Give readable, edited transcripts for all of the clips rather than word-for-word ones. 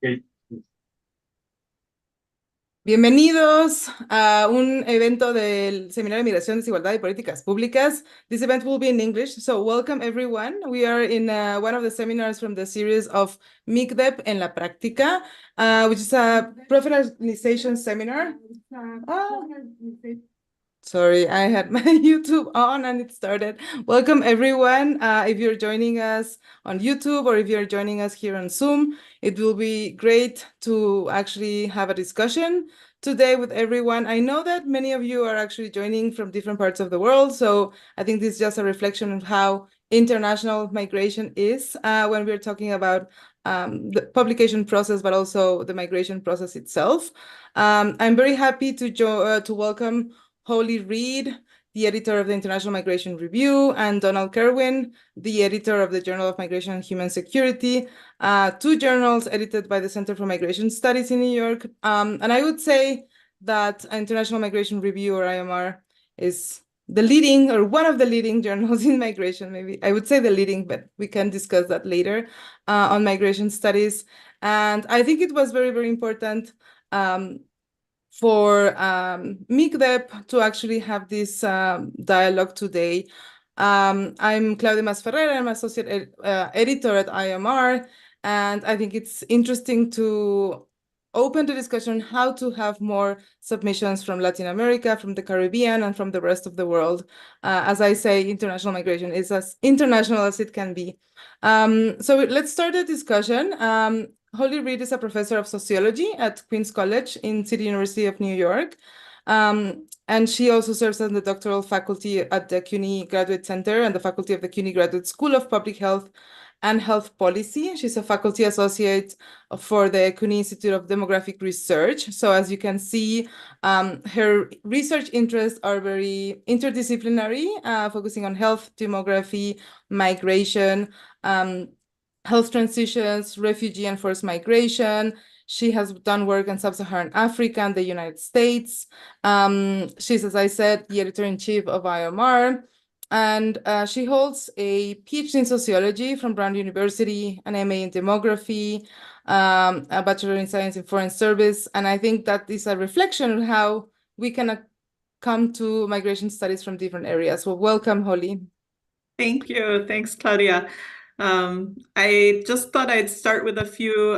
Ok. Bienvenidos a un evento del Seminario de Migración, Desigualdad y Políticas Públicas. This event will be in English, so welcome everyone. We are in one of the seminars from the series of MIGDEP en la práctica, which is a professionalization seminar. Sorry, I had my YouTube on and it started. Welcome everyone. If you're joining us on YouTube or if you're joining us here on Zoom, it will be great to actually have a discussion today with everyone. I know that many of you are actually joining from different parts of the world, so I think this is just a reflection of how international migration is when we're talking about the publication process, but also the migration process itself. I'm very happy to welcome Holly Reed, the editor of the International Migration Review, and Donald Kerwin, the editor of the Journal of Migration and Human Security, two journals edited by the Center for Migration Studies in New York. And I would say that International Migration Review, or IMR, is the leading or one of the leading journals in migration. Maybe I would say the leading, but we can discuss that later on migration studies. And I think it was very, very important for MIGDEP to actually have this dialogue today. I'm Claudia Masferrer, I'm associate editor at IMR, and I think it's interesting to open the discussion how to have more submissions from Latin America, from the Caribbean, and from the rest of the world. As I say, international migration is as international as it can be. So let's start the discussion. Holly Reed is a professor of sociology at Queens College in City University of New York. And she also serves as the doctoral faculty at the CUNY Graduate Center and the faculty of the CUNY Graduate School of Public Health and Health Policy. She's a faculty associate for the CUNY Institute of Demographic Research. So as you can see, her research interests are very interdisciplinary, focusing on health, demography, migration, health transitions, refugee and forced migration. She has done work in Sub-Saharan Africa and the United States. She's, as I said, the editor-in-chief of IMR, and she holds a PhD in sociology from Brown University, an MA in demography, a Bachelor in Science in Foreign Service, and I think that is a reflection of how we can come to migration studies from different areas. So welcome, Holly. Thank you. Thanks, Claudia. I just thought I'd start with a few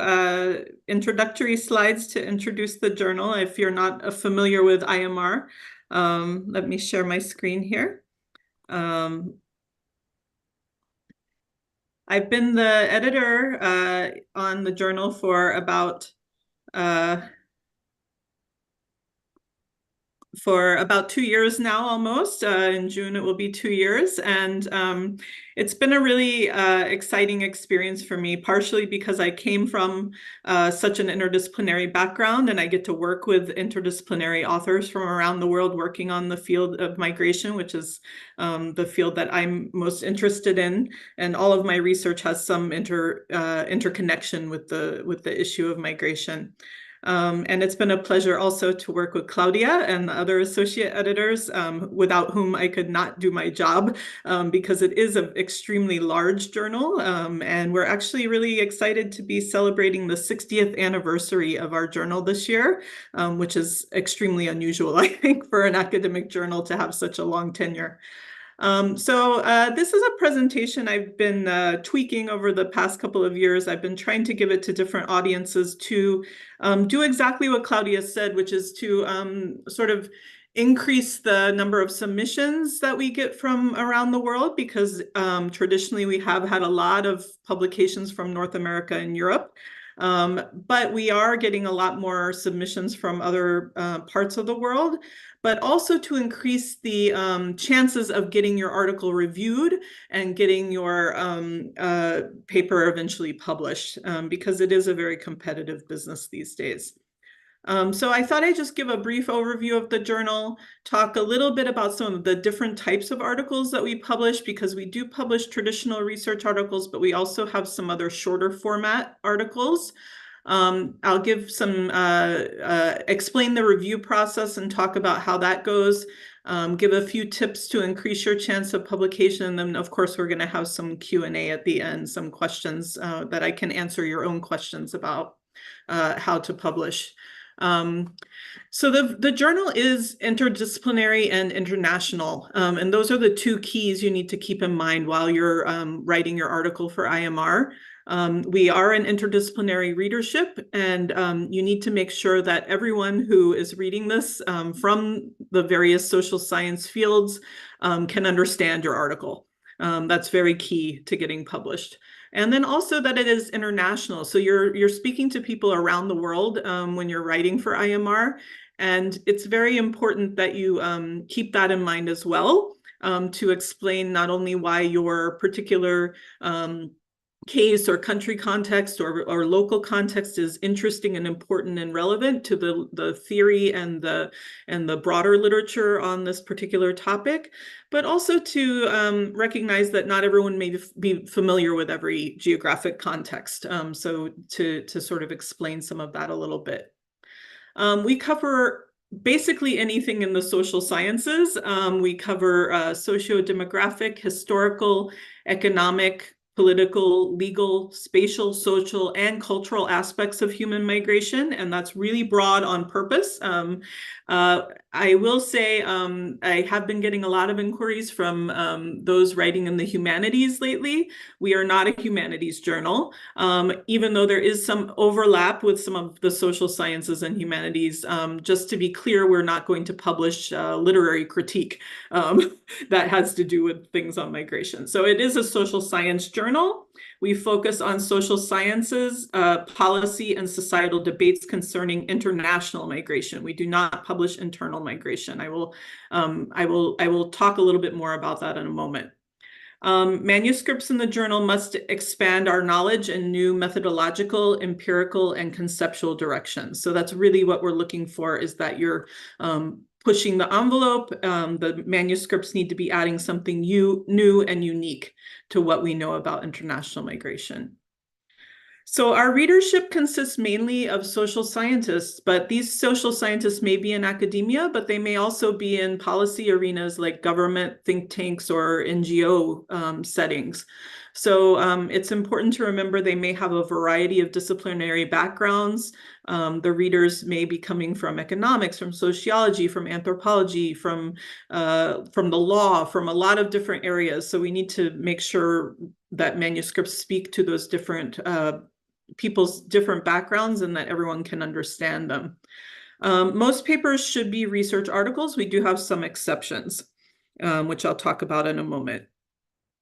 introductory slides to introduce the journal. If you're not familiar with IMR, let me share my screen here. I've been the editor on the journal for about 2 years now, almost. In June, it will be 2 years. And it's been a really exciting experience for me, partially because I came from such an interdisciplinary background, and I get to work with interdisciplinary authors from around the world working on the field of migration, which is the field that I'm most interested in. And all of my research has some interconnection with the issue of migration. And it's been a pleasure also to work with Claudia and the other associate editors, without whom I could not do my job, because it is an extremely large journal. And we're actually really excited to be celebrating the 60th anniversary of our journal this year, which is extremely unusual, I think, for an academic journal to have such a long tenure. So this is a presentation I've been tweaking over the past couple of years. I've been trying to give it to different audiences to do exactly what Claudia said, which is to sort of increase the number of submissions that we get from around the world, because traditionally we have had a lot of publications from North America and Europe. But we are getting a lot more submissions from other parts of the world, but also to increase the chances of getting your article reviewed and getting your paper eventually published, because it is a very competitive business these days. So I thought I'd just give a brief overview of the journal, talk a little bit about some of the different types of articles that we publish, because we do publish traditional research articles, but we also have some other shorter format articles. I'll give some, explain the review process and talk about how that goes, give a few tips to increase your chance of publication. And then, of course, we're going to have some Q&A at the end, some questions that I can answer your own questions about. how to publish. So the journal is interdisciplinary and international, and those are the two keys you need to keep in mind while you're writing your article for IMR. We are an interdisciplinary readership, and you need to make sure that everyone who is reading this from the various social science fields can understand your article. That's very key to getting published. And then also that it is international. So you're speaking to people around the world when you're writing for IMR. And it's very important that you keep that in mind as well, to explain not only why your particular case or country context or local context is interesting and important and relevant to the theory and the broader literature on this particular topic, but also to recognize that not everyone may be familiar with every geographic context. So to sort of explain some of that a little bit. We cover basically anything in the social sciences. We cover socio-demographic, historical, economic, political, legal, spatial, social, and cultural aspects of human migration, and that's really broad on purpose. I will say I have been getting a lot of inquiries from those writing in the humanities lately. We are not a humanities journal, even though there is some overlap with some of the social sciences and humanities. Just to be clear, we're not going to publish literary critique that has to do with things on migration. So it is a social science journal. We focus on social sciences, policy, and societal debates concerning international migration. We do not publish internal migration. I will talk a little bit more about that in a moment. Manuscripts in the journal must expand our knowledge in new methodological, empirical, and conceptual directions. So that's really what we're looking for, is that you're pushing the envelope. The manuscripts need to be adding something new and unique to what we know about international migration. So our readership consists mainly of social scientists, but these social scientists may be in academia, but they may also be in policy arenas like government, think tanks, or NGO settings. So it's important to remember they may have a variety of disciplinary backgrounds. The readers may be coming from economics, from sociology, from anthropology, from the law, from a lot of different areas. So we need to make sure that manuscripts speak to those different people's different backgrounds and that everyone can understand them. Most papers should be research articles. We do have some exceptions, which I'll talk about in a moment.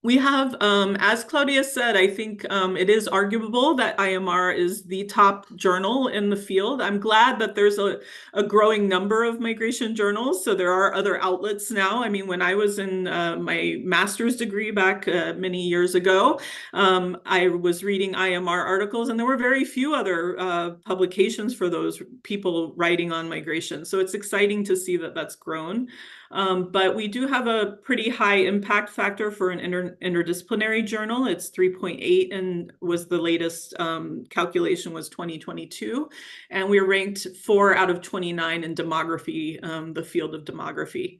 We have, as Claudia said, I think it is arguable that IMR is the top journal in the field. I'm glad that there's a growing number of migration journals, so there are other outlets now. I mean, when I was in my master's degree back many years ago, I was reading IMR articles, and there were very few other publications for those people writing on migration. So it's exciting to see that that's grown. But we do have a pretty high impact factor for an interdisciplinary journal. It's 3.8, and was the latest calculation was 2022. And we're ranked 4 out of 29 in demography, the field of demography.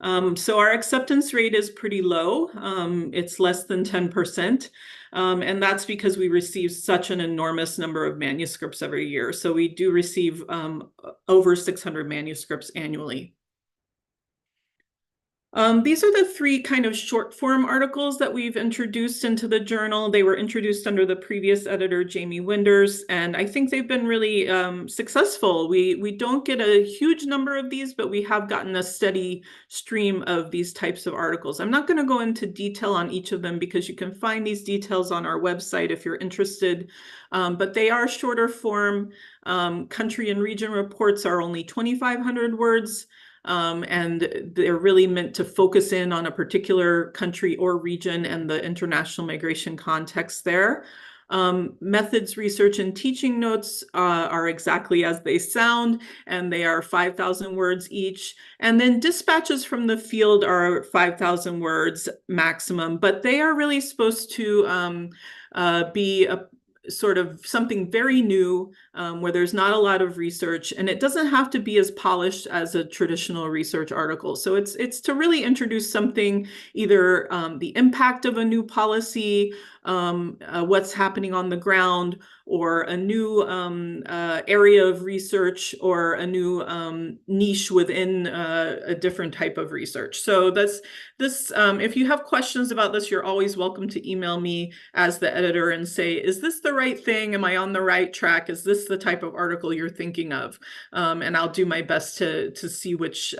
So our acceptance rate is pretty low. It's less than 10%. And that's because we receive such an enormous number of manuscripts every year. So we do receive over 600 manuscripts annually. These are the 3 kind of short form articles that we've introduced into the journal. They were introduced under the previous editor, Jamie Winders, and I think they've been really successful. We don't get a huge number of these, but we have gotten a steady stream of these types of articles. I'm not going to go into detail on each of them because you can find these details on our website if you're interested, but they are shorter form. Country and region reports are only 2,500 words. And they're really meant to focus in on a particular country or region and the international migration context there. Methods, research, and teaching notes are exactly as they sound, and they are 5,000 words each. And then dispatches from the field are 5,000 words maximum, but they are really supposed to be a sort of something very new, where there's not a lot of research, and it doesn't have to be as polished as a traditional research article. So it's to really introduce something, either the impact of a new policy, what's happening on the ground, or a new area of research, or a new niche within a different type of research. So this, if you have questions about this, you're always welcome to email me as the editor and say, is this the right thing? Am I on the right track? Is this the type of article you're thinking of? And I'll do my best to see which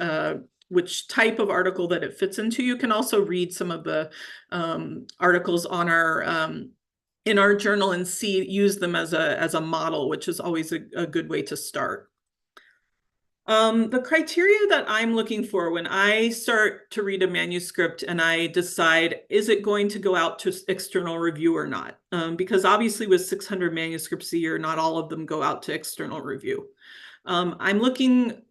type of article that it fits into. You can also read some of the articles on our in our journal and use them as a model, which is always a good way to start. The criteria that I'm looking for when I start to read a manuscript and I decide, is it going to go out to external review or not? Because obviously with 600 manuscripts a year, not all of them go out to external review. I'm looking,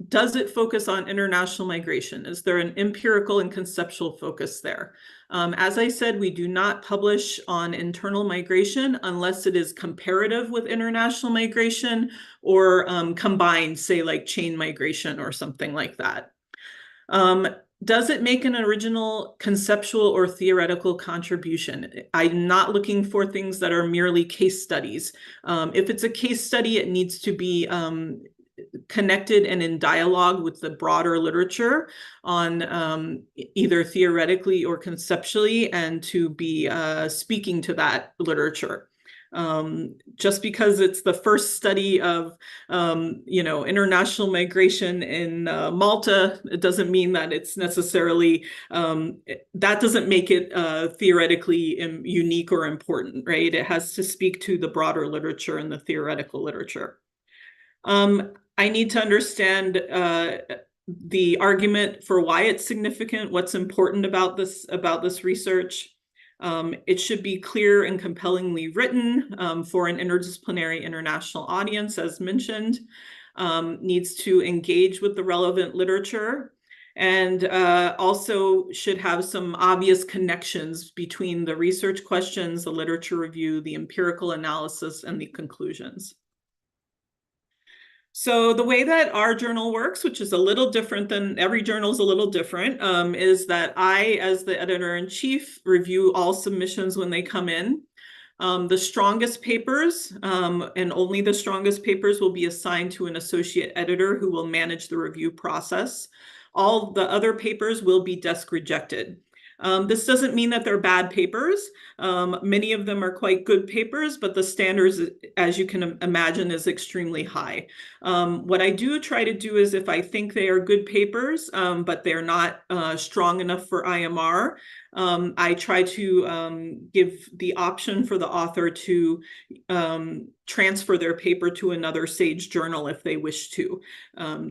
does it focus on international migration? Is there an empirical and conceptual focus there? As I said, we do not publish on internal migration unless it is comparative with international migration or combined, say like chain migration or something like that. Does it make an original conceptual or theoretical contribution? I'm not looking for things that are merely case studies. If it's a case study, it needs to be connected and in dialogue with the broader literature on either theoretically or conceptually, and to be speaking to that literature. Just because it's the first study of international migration in Malta, it doesn't mean that it's necessarily, that doesn't make it theoretically unique or important, right? It has to speak to the broader literature and the theoretical literature. I need to understand the argument for why it's significant, what's important about this research. It should be clear and compellingly written for an interdisciplinary international audience, as mentioned. Needs to engage with the relevant literature, and also should have some obvious connections between the research questions, the literature review, the empirical analysis, and the conclusions. So the way that our journal works, which is a little different than every journal is a little different, is that I, as the editor-in-chief, review all submissions when they come in. The strongest papers, and only the strongest papers, will be assigned to an associate editor who will manage the review process. All the other papers will be desk rejected. This doesn't mean that they're bad papers. Many of them are quite good papers, but the standards, as you can imagine, is extremely high. What I do try to do is, if I think they are good papers, but they're not strong enough for IMR, I try to give the option for the author to transfer their paper to another SAGE journal if they wish to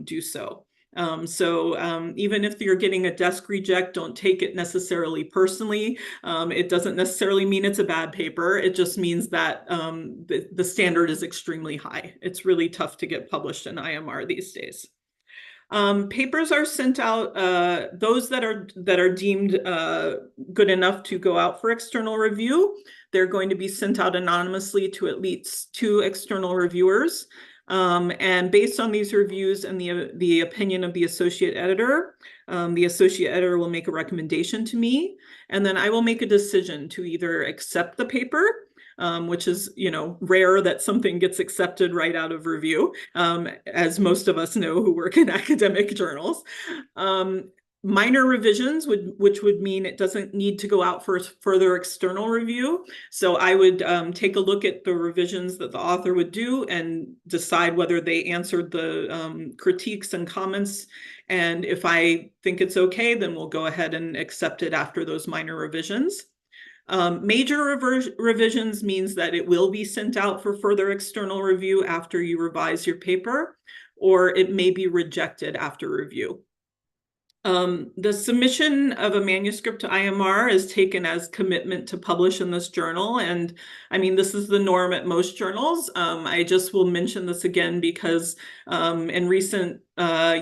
do so. Even if you're getting a desk reject, don't take it necessarily personally. It doesn't necessarily mean it's a bad paper. It just means that the standard is extremely high. It's really tough to get published in IMR these days. Papers are sent out, those that are deemed good enough to go out for external review, they're going to be sent out anonymously to at least 2 external reviewers. And based on these reviews and the opinion of the associate editor will make a recommendation to me, and then I will make a decision to either accept the paper, which is, rare that something gets accepted right out of review, as most of us know who work in academic journals. Minor revisions, which would mean it doesn't need to go out for further external review. So I would take a look at the revisions that the author would do and decide whether they answered the critiques and comments. And if I think it's okay, then we'll go ahead and accept it after those minor revisions. Major revisions means that it will be sent out for further external review after you revise your paper, or it may be rejected after review. The submission of a manuscript to IMR is taken as commitment to publish in this journal. And I mean, this is the norm at most journals. I just will mention this again because in recent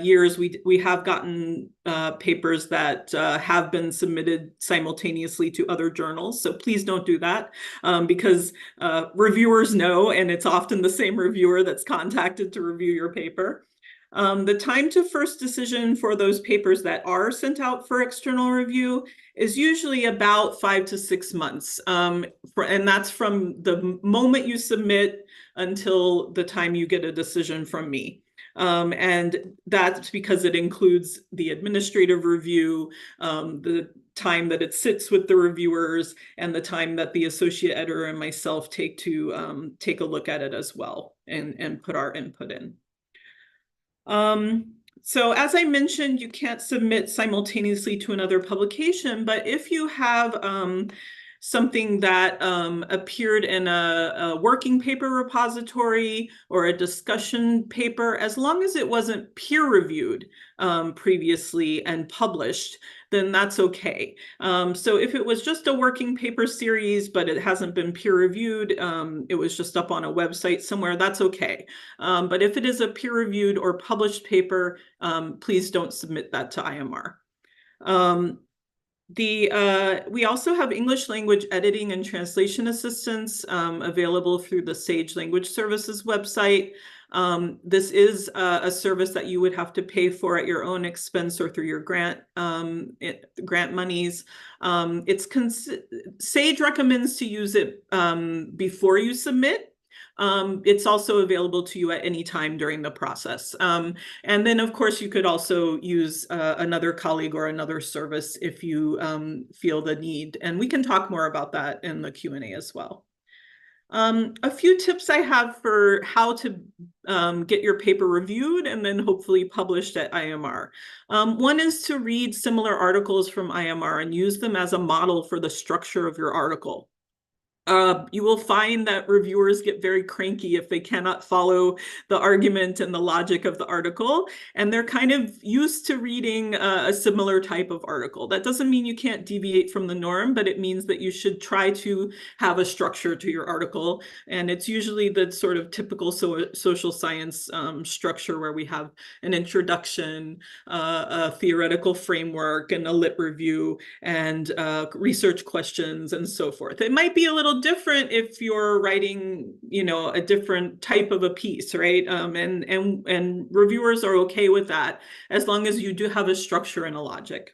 years, we have gotten papers that have been submitted simultaneously to other journals. So please don't do that because reviewers know, and it's often the same reviewer that's contacted to review your paper. The time to first decision for those papers that are sent out for external review is usually about 5 to 6 months. And that's from the moment you submit until the time you get a decision from me. And that's because it includes the administrative review, the time that it sits with the reviewers, and the time that the associate editor and myself take to take a look at it as well and put our input in. So as I mentioned, you can't submit simultaneously to another publication, but if you have something that appeared in a working paper repository or a discussion paper, as long as it wasn't peer-reviewed previously and published, then that's okay. So if it was just a working paper series, but it hasn't been peer-reviewed, it was just up on a website somewhere, that's okay. But if it is a peer-reviewed or published paper, please don't submit that to IMR. We also have English language editing and translation assistance available through the Sage Language Services website. This is a service that you would have to pay for at your own expense or through your grant monies. Sage recommends to use it before you submit. It's also available to you at any time during the process. And then, of course, you could also use another colleague or another service if you feel the need. And we can talk more about that in the Q&A as well. A few tips I have for how to get your paper reviewed and then hopefully published at IMR. One is to read similar articles from IMR and use them as a model for the structure of your article. You will find that reviewers get very cranky if they cannot follow the argument and the logic of the article, and they're kind of used to reading a similar type of article. That doesn't mean you can't deviate from the norm, but it means that you should try to have a structure to your article, and it's usually the sort of typical social science structure where we have an introduction, a theoretical framework, and a lit review, and research questions, and so forth. It might be a little different if you're writing, a different type of a piece, right? And reviewers are okay with that as long as you do have a structure and a logic.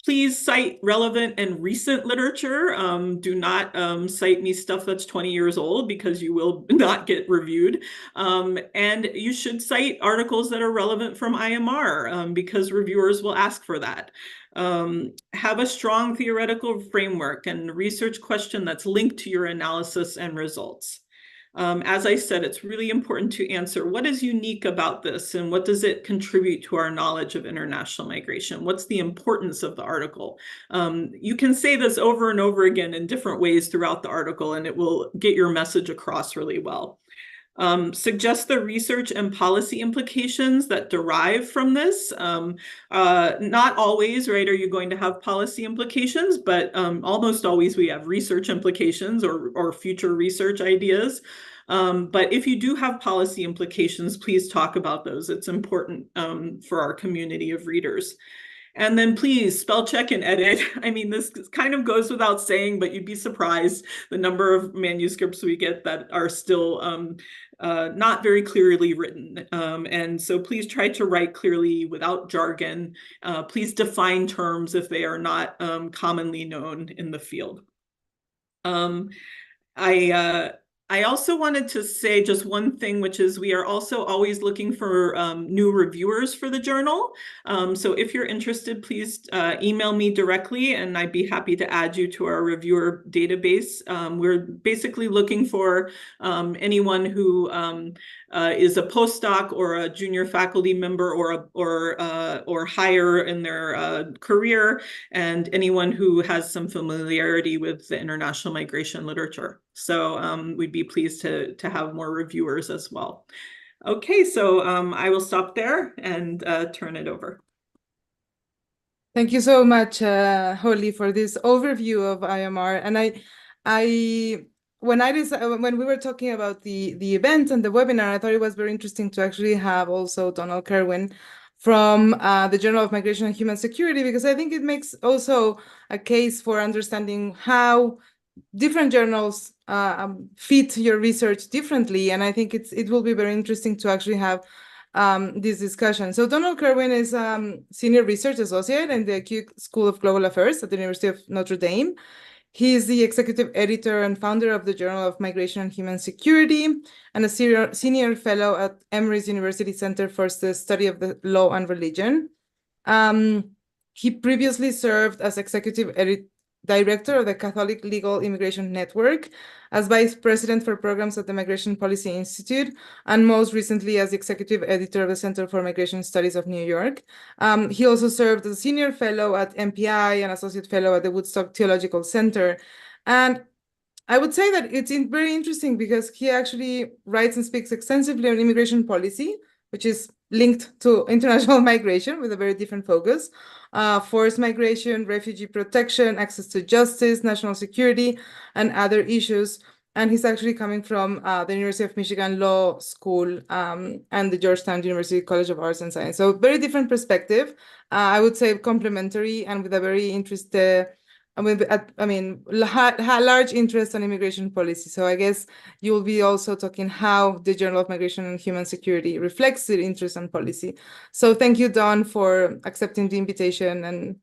Please cite relevant and recent literature. Do not cite me stuff that's 20 years old because you will not get reviewed. And you should cite articles that are relevant from IMR because reviewers will ask for that. Have a strong theoretical framework and research question that's linked to your analysis and results. As I said, it's really important to answer what is unique about this and what does it contribute to our knowledge of international migration? What's the importance of the article? You can say this over and over again in different ways throughout the article, and it will get your message across really well. Suggest the research and policy implications that derive from this. Not always, right, are you going to have policy implications, but almost always we have research implications or future research ideas. But if you do have policy implications, please talk about those. It's important for our community of readers. And then please spell check and edit. I mean, this kind of goes without saying, but you'd be surprised the number of manuscripts we get that are still not very clearly written. And so please try to write clearly without jargon. Please define terms if they are not commonly known in the field. I also wanted to say just one thing, which is we are also always looking for new reviewers for the journal. So if you're interested, please email me directly and I'd be happy to add you to our reviewer database. We're basically looking for anyone who is a postdoc or a junior faculty member or higher in their career, and anyone who has some familiarity with the international migration literature. So we'd be pleased to have more reviewers as well. Okay, so I will stop there and turn it over. Thank you so much, Holly, for this overview of IMR. And when we were talking about the event and the webinar, I thought it was very interesting to actually have also Donald Kerwin from the Journal of Migration and Human Security, because I think it makes also a case for understanding how different journals fit your research differently. And I think it will be very interesting to actually have this discussion. So Donald Kerwin is Senior Research Associate in the Q School of Global Affairs at the University of Notre Dame. He is the executive editor and founder of the Journal of Migration and Human Security and a senior fellow at Emory's University Center for the Study of the Law and Religion. He previously served as executive director of the Catholic Legal Immigration Network, as vice president for programs at the Migration Policy Institute, and most recently as executive editor of the Center for Migration Studies of New York. He also served as a senior fellow at MPI and associate fellow at the Woodstock Theological Center. And I would say that it's very interesting because he actually writes and speaks extensively on immigration policy, which is linked to international migration with a very different focus, forced migration, refugee protection, access to justice, national security, and other issues. And he's actually coming from the University of Michigan Law School and the Georgetown University College of Arts and Science. So very different perspective. I would say complementary and with a very large interest on immigration policy. So I guess you will be also talking how the Journal of Migration and Human Security reflects the interest on policy. So thank you, Dawn, for accepting the invitation, and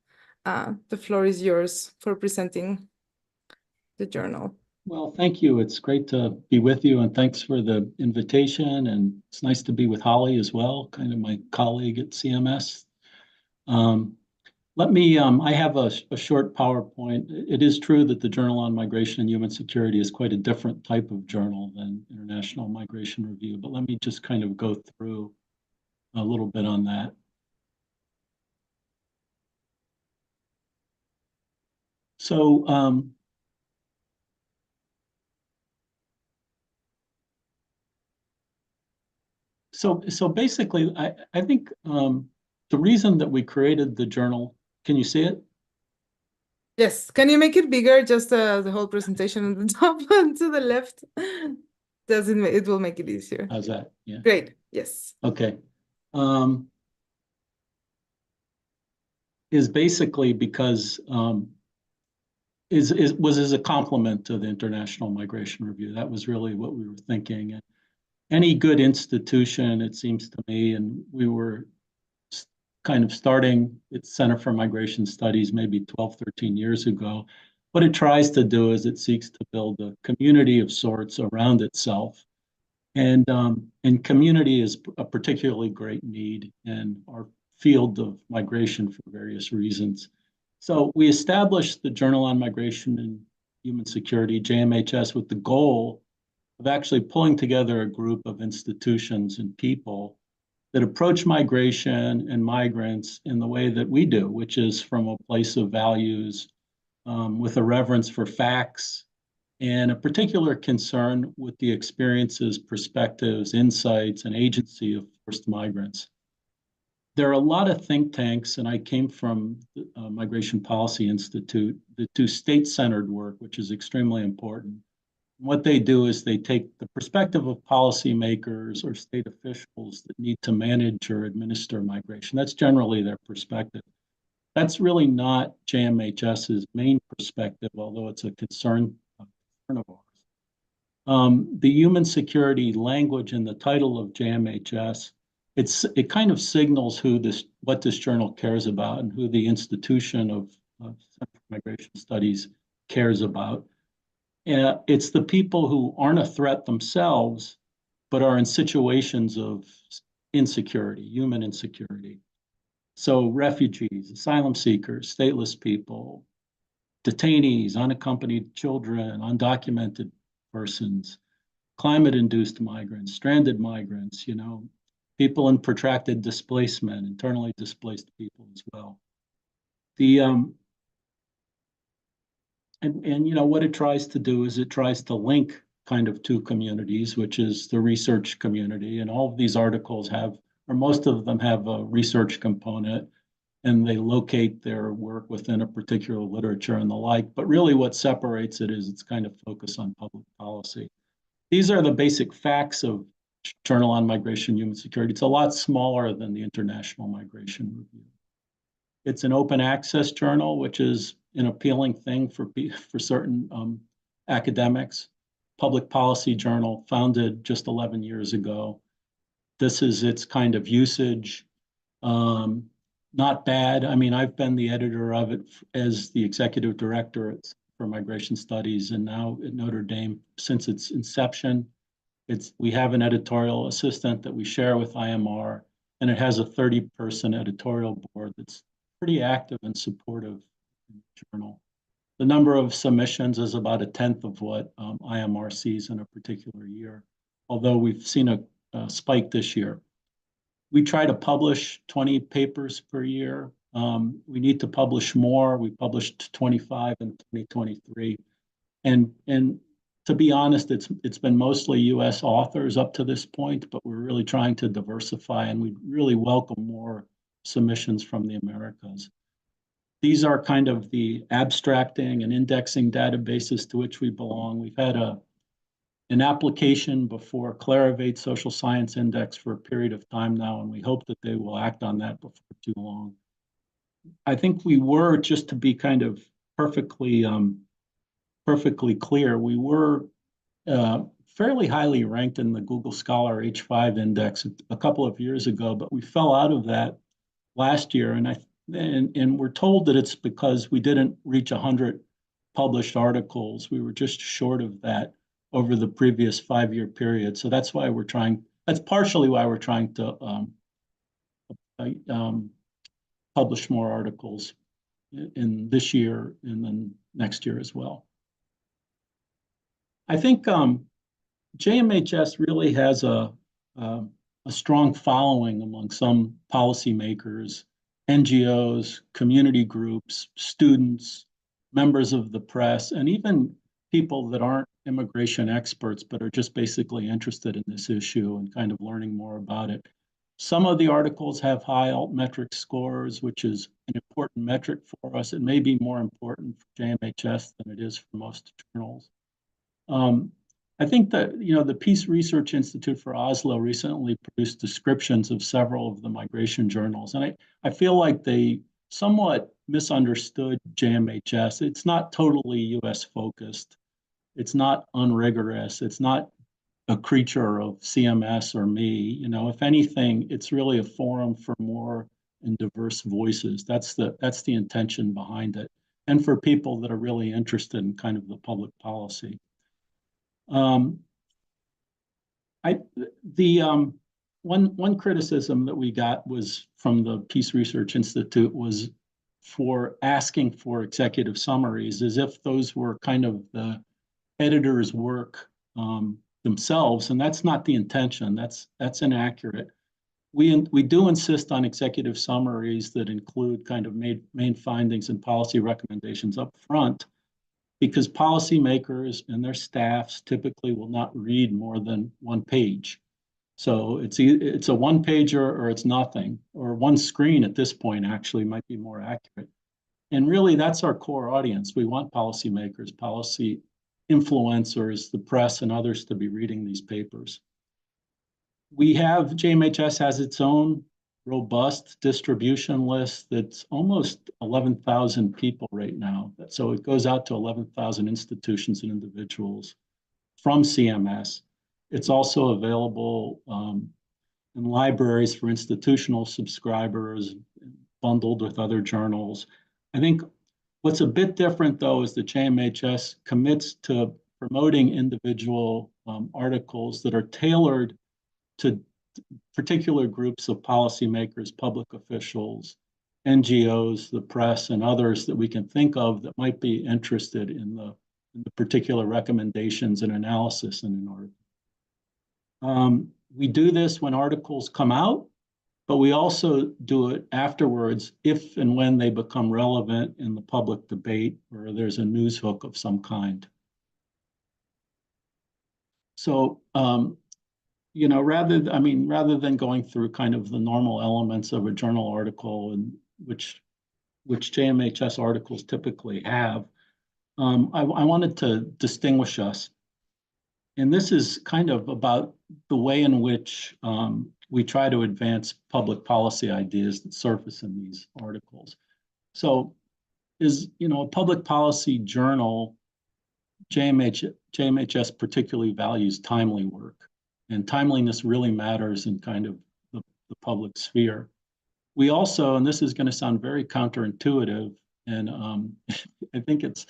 the floor is yours for presenting the journal. Well, thank you. It's great to be with you, and thanks for the invitation. And it's nice to be with Holly as well, kind of my colleague at CMS. I have a short PowerPoint. It is true that the Journal on Migration and Human Security is quite a different type of journal than International Migration Review, but let me just kind of go through a little bit on that. So basically, I think the reason that we created the journal, can you see it? Yes. Can you make it bigger? Just the whole presentation on the top and to the left. It will make it easier. How's that? Yeah. Great. Yes. Okay. Is basically because was as a complement to the International Migration Review. That was really what we were thinking. And any good institution, it seems to me, and we were kind of starting its Center for Migration Studies maybe 12, 13 years ago. What it tries to do is it seeks to build a community of sorts around itself. And community is a particularly great need in our field of migration for various reasons. So we established the Journal on Migration and Human Security, JMHS, with the goal of actually pulling together a group of institutions and people that approach migration and migrants in the way that we do, which is from a place of values, with a reverence for facts, and a particular concern with the experiences, perspectives, insights, and agency of forced migrants. There are a lot of think tanks, and I came from the Migration Policy Institute that do state-centered work, which is extremely important. What they do is they take the perspective of policymakers or state officials that need to manage or administer migration. That's generally their perspective. That's really not JMHS's main perspective, although it's a concern of ours. The human security language in the title of JMHS, it kind of signals what this journal cares about and who the institution of Center for Migration Studies cares about. It's the people who aren't a threat themselves, but are in situations of insecurity, human insecurity. So refugees, asylum seekers, stateless people, detainees, unaccompanied children, undocumented persons, climate-induced migrants, stranded migrants, people in protracted displacement, internally displaced people as well. What it tries to do is it tries to link kind of two communities, which is the research community. And all of these articles or most of them have a research component, and they locate their work within a particular literature and the like. But really what separates it is its kind of focus on public policy. These are the basic facts of Journal on Migration and Human Security. It's a lot smaller than the International Migration Review. It's an open access journal, which is an appealing thing for certain academics. Public policy journal, founded just 11 years ago. This is its kind of usage. Not bad. I mean, I've been the editor of it as the executive director for migration studies, and now at Notre Dame since its inception. We have an editorial assistant that we share with IMR, and it has a 30-person editorial board that's pretty active and supportive in the journal. The number of submissions is about a tenth of what IMR sees in a particular year, although we've seen a spike this year. We try to publish 20 papers per year. We need to publish more. We published 25 in 2023. And to be honest, it's been mostly US authors up to this point, but we're really trying to diversify, and we really welcome more submissions from the Americas. These are kind of the abstracting and indexing databases to which we belong. We've had an application before Clarivate Social Science Index for a period of time now, and we hope that they will act on that before too long. I think we were, just to be kind of perfectly clear, we were fairly highly ranked in the Google Scholar H5 Index a couple of years ago, but we fell out of that last year, and we're told that it's because we didn't reach 100 published articles. We were just short of that over the previous 5-year period. So that's partially why we're trying to publish more articles in this year and then next year as well. I think JMHS really has a strong following among some policymakers, NGOs, community groups, students, members of the press, and even people that aren't immigration experts, but are just basically interested in this issue and kind of learning more about it. Some of the articles have high altmetric scores, which is an important metric for us. It may be more important for JMHS than it is for most journals. I think that, the Peace Research Institute for Oslo recently produced descriptions of several of the migration journals, and I feel like they somewhat misunderstood JMHS. It's not totally US focused. It's not unrigorous. It's not a creature of CMS or me. If anything, it's really a forum for more and diverse voices. That's the intention behind it, and for people that are really interested in kind of the public policy. One criticism that we got was from the Peace Research Institute was for asking for executive summaries, as if those were kind of the editor's work themselves, and that's not the intention. That's inaccurate. We do insist on executive summaries that include kind of main findings and policy recommendations up front, because policymakers and their staffs typically will not read more than one page. So it's a one-pager or it's nothing, or one screen at this point actually might be more accurate. And really, that's our core audience. We want policymakers, policy influencers, the press, and others to be reading these papers. JMHS has its own robust distribution list that's almost 11,000 people right now. So it goes out to 11,000 institutions and individuals from CMS. It's also available in libraries for institutional subscribers, bundled with other journals. I think what's a bit different, though, is that JMHS commits to promoting individual articles that are tailored to particular groups of policymakers, public officials, NGOs, the press, and others that we can think of that might be interested in the particular recommendations and analysis in an article. We do this when articles come out, but we also do it afterwards if and when they become relevant in the public debate or there's a news hook of some kind. So, rather than going through kind of the normal elements of a journal article, and which JMHS articles typically have, I wanted to distinguish us. And this is kind of about the way in which we try to advance public policy ideas that surface in these articles. So, a public policy journal, JMHS particularly values timely work. And timeliness really matters in kind of the public sphere. We also, and this is going to sound very counterintuitive, and I think it's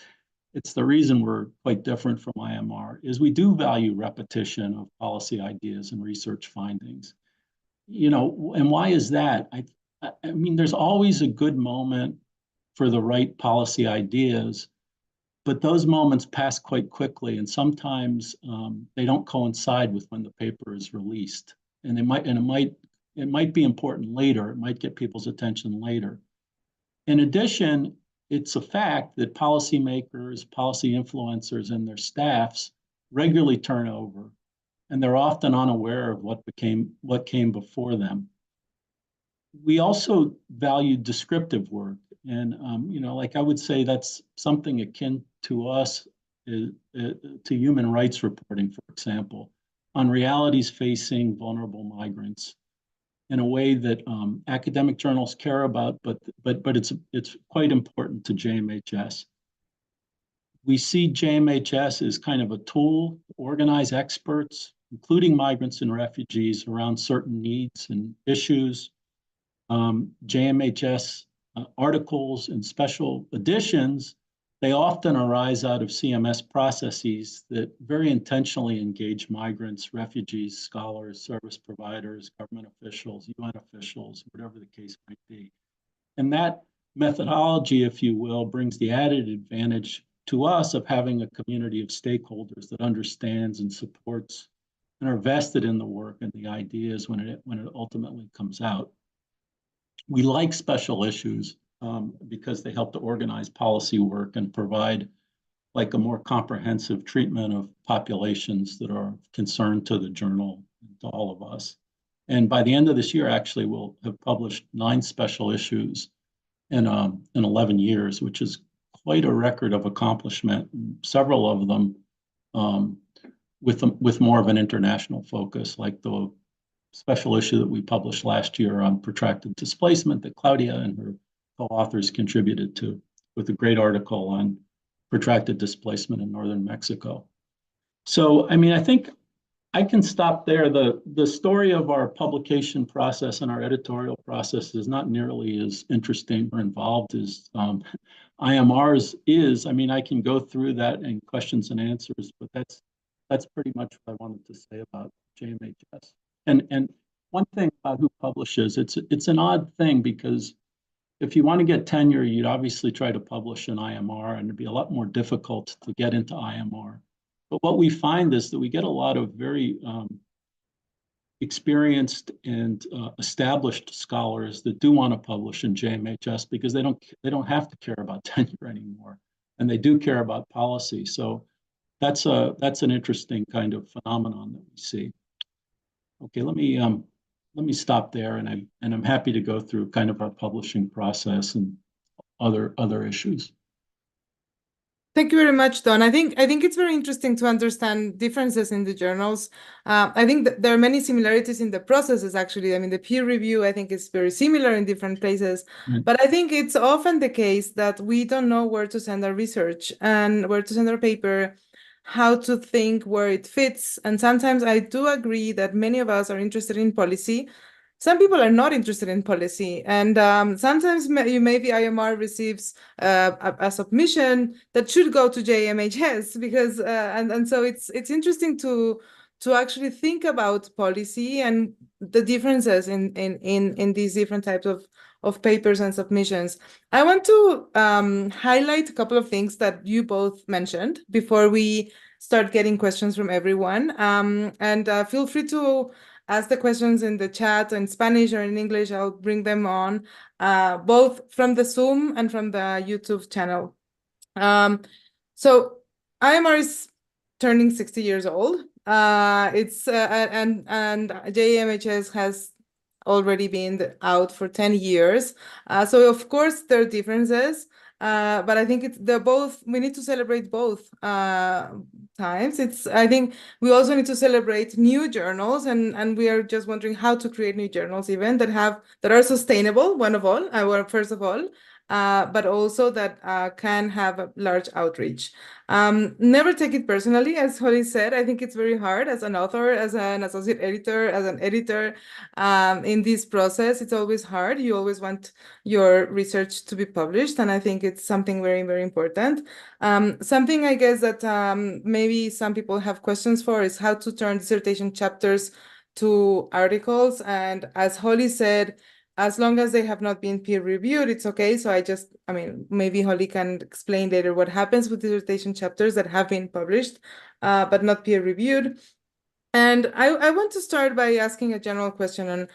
the reason we're quite different from IMR, is we do value repetition of policy ideas and research findings. You know, and why is that? I mean, there's always a good moment for the right policy ideas, but those moments pass quite quickly, and sometimes they don't coincide with when the paper is released. And it might be important later. It might get people's attention later. In addition, it's a fact that policymakers, policy influencers, and their staffs regularly turn over, and they're often unaware of what came before them. We also value descriptive work, and you know, like I would say that's something akin to us, to human rights reporting, for example, on realities facing vulnerable migrants in a way that academic journals care about, but it's quite important to JMHS. We see JMHS as kind of a tool to organize experts, including migrants and refugees, around certain needs and issues. JMHS articles and special editions, they often arise out of CMS processes that very intentionally engage migrants, refugees, scholars, service providers, government officials, UN officials, whatever the case might be. And that methodology, if you will, brings the added advantage to us of having a community of stakeholders that understands and supports and are vested in the work and the ideas when it ultimately comes out. We like special issues because they help to organize policy work and provide like a more comprehensive treatment of populations that are concerned to the journal and to all of us. And by the end of this year, actually, we'll have published 9 special issues in 11 years, which is quite a record of accomplishment. Several of them with more of an international focus, like the special issue that we published last year on protracted displacement that Claudia and her co-authors contributed to, with a great article on protracted displacement in northern Mexico. So, I mean, I think I can stop there. The story of our publication process and our editorial process is not nearly as interesting or involved as IMR's is. I mean, I can go through that in questions and answers, but that's pretty much what I wanted to say about JMHS. And one thing about who publishes, it's an odd thing, because if you want to get tenure, you'd obviously try to publish an IMR, and it'd be a lot more difficult to get into IMR. But what we find is that we get a lot of very experienced and established scholars that do want to publish in JMHS because they don't have to care about tenure anymore, and they do care about policy. So that's an interesting kind of phenomenon that we see. Okay, let me stop there, and I'm happy to go through kind of our publishing process and other issues. Thank you very much, Don. I think it's very interesting to understand differences in the journals. I think that there are many similarities in the processes, actually. I mean, the peer review, I think, is very similar in different places. But I think it's often the case that we don't know where to send our research and where to send our paper, how to think where it fits. And sometimes I do agree that many of us are interested in policy. Some people are not interested in policy. And sometimes maybe IMR receives a submission that should go to JMHS because, and so it's interesting to actually think about policy and the differences in these different types of papers and submissions. I want to highlight a couple of things that you both mentioned before we start getting questions from everyone. And feel free to ask the questions in the chat in Spanish or in English. I'll bring them on, both from the Zoom and from the YouTube channel. So IMR is turning 60 years old. It's and JMHS has already been out for 10 years. So of course there are differences, but I think we need to celebrate both times. I think we also need to celebrate new journals, and we are just wondering how to create new journals even that are sustainable, first of all, but also that can have a large outreach. Never take it personally, as Holly said. I think it's very hard as an author, as an associate editor, as an editor in this process. It's always hard. You always want your research to be published, and I think it's something very, very important. Something I guess that maybe some people have questions for is how to turn dissertation chapters to articles. And as Holly said, as long as they have not been peer-reviewed, it's okay. So I mean, maybe Holly can explain later what happens with dissertation chapters that have been published, but not peer-reviewed. And I want to start by asking a general question on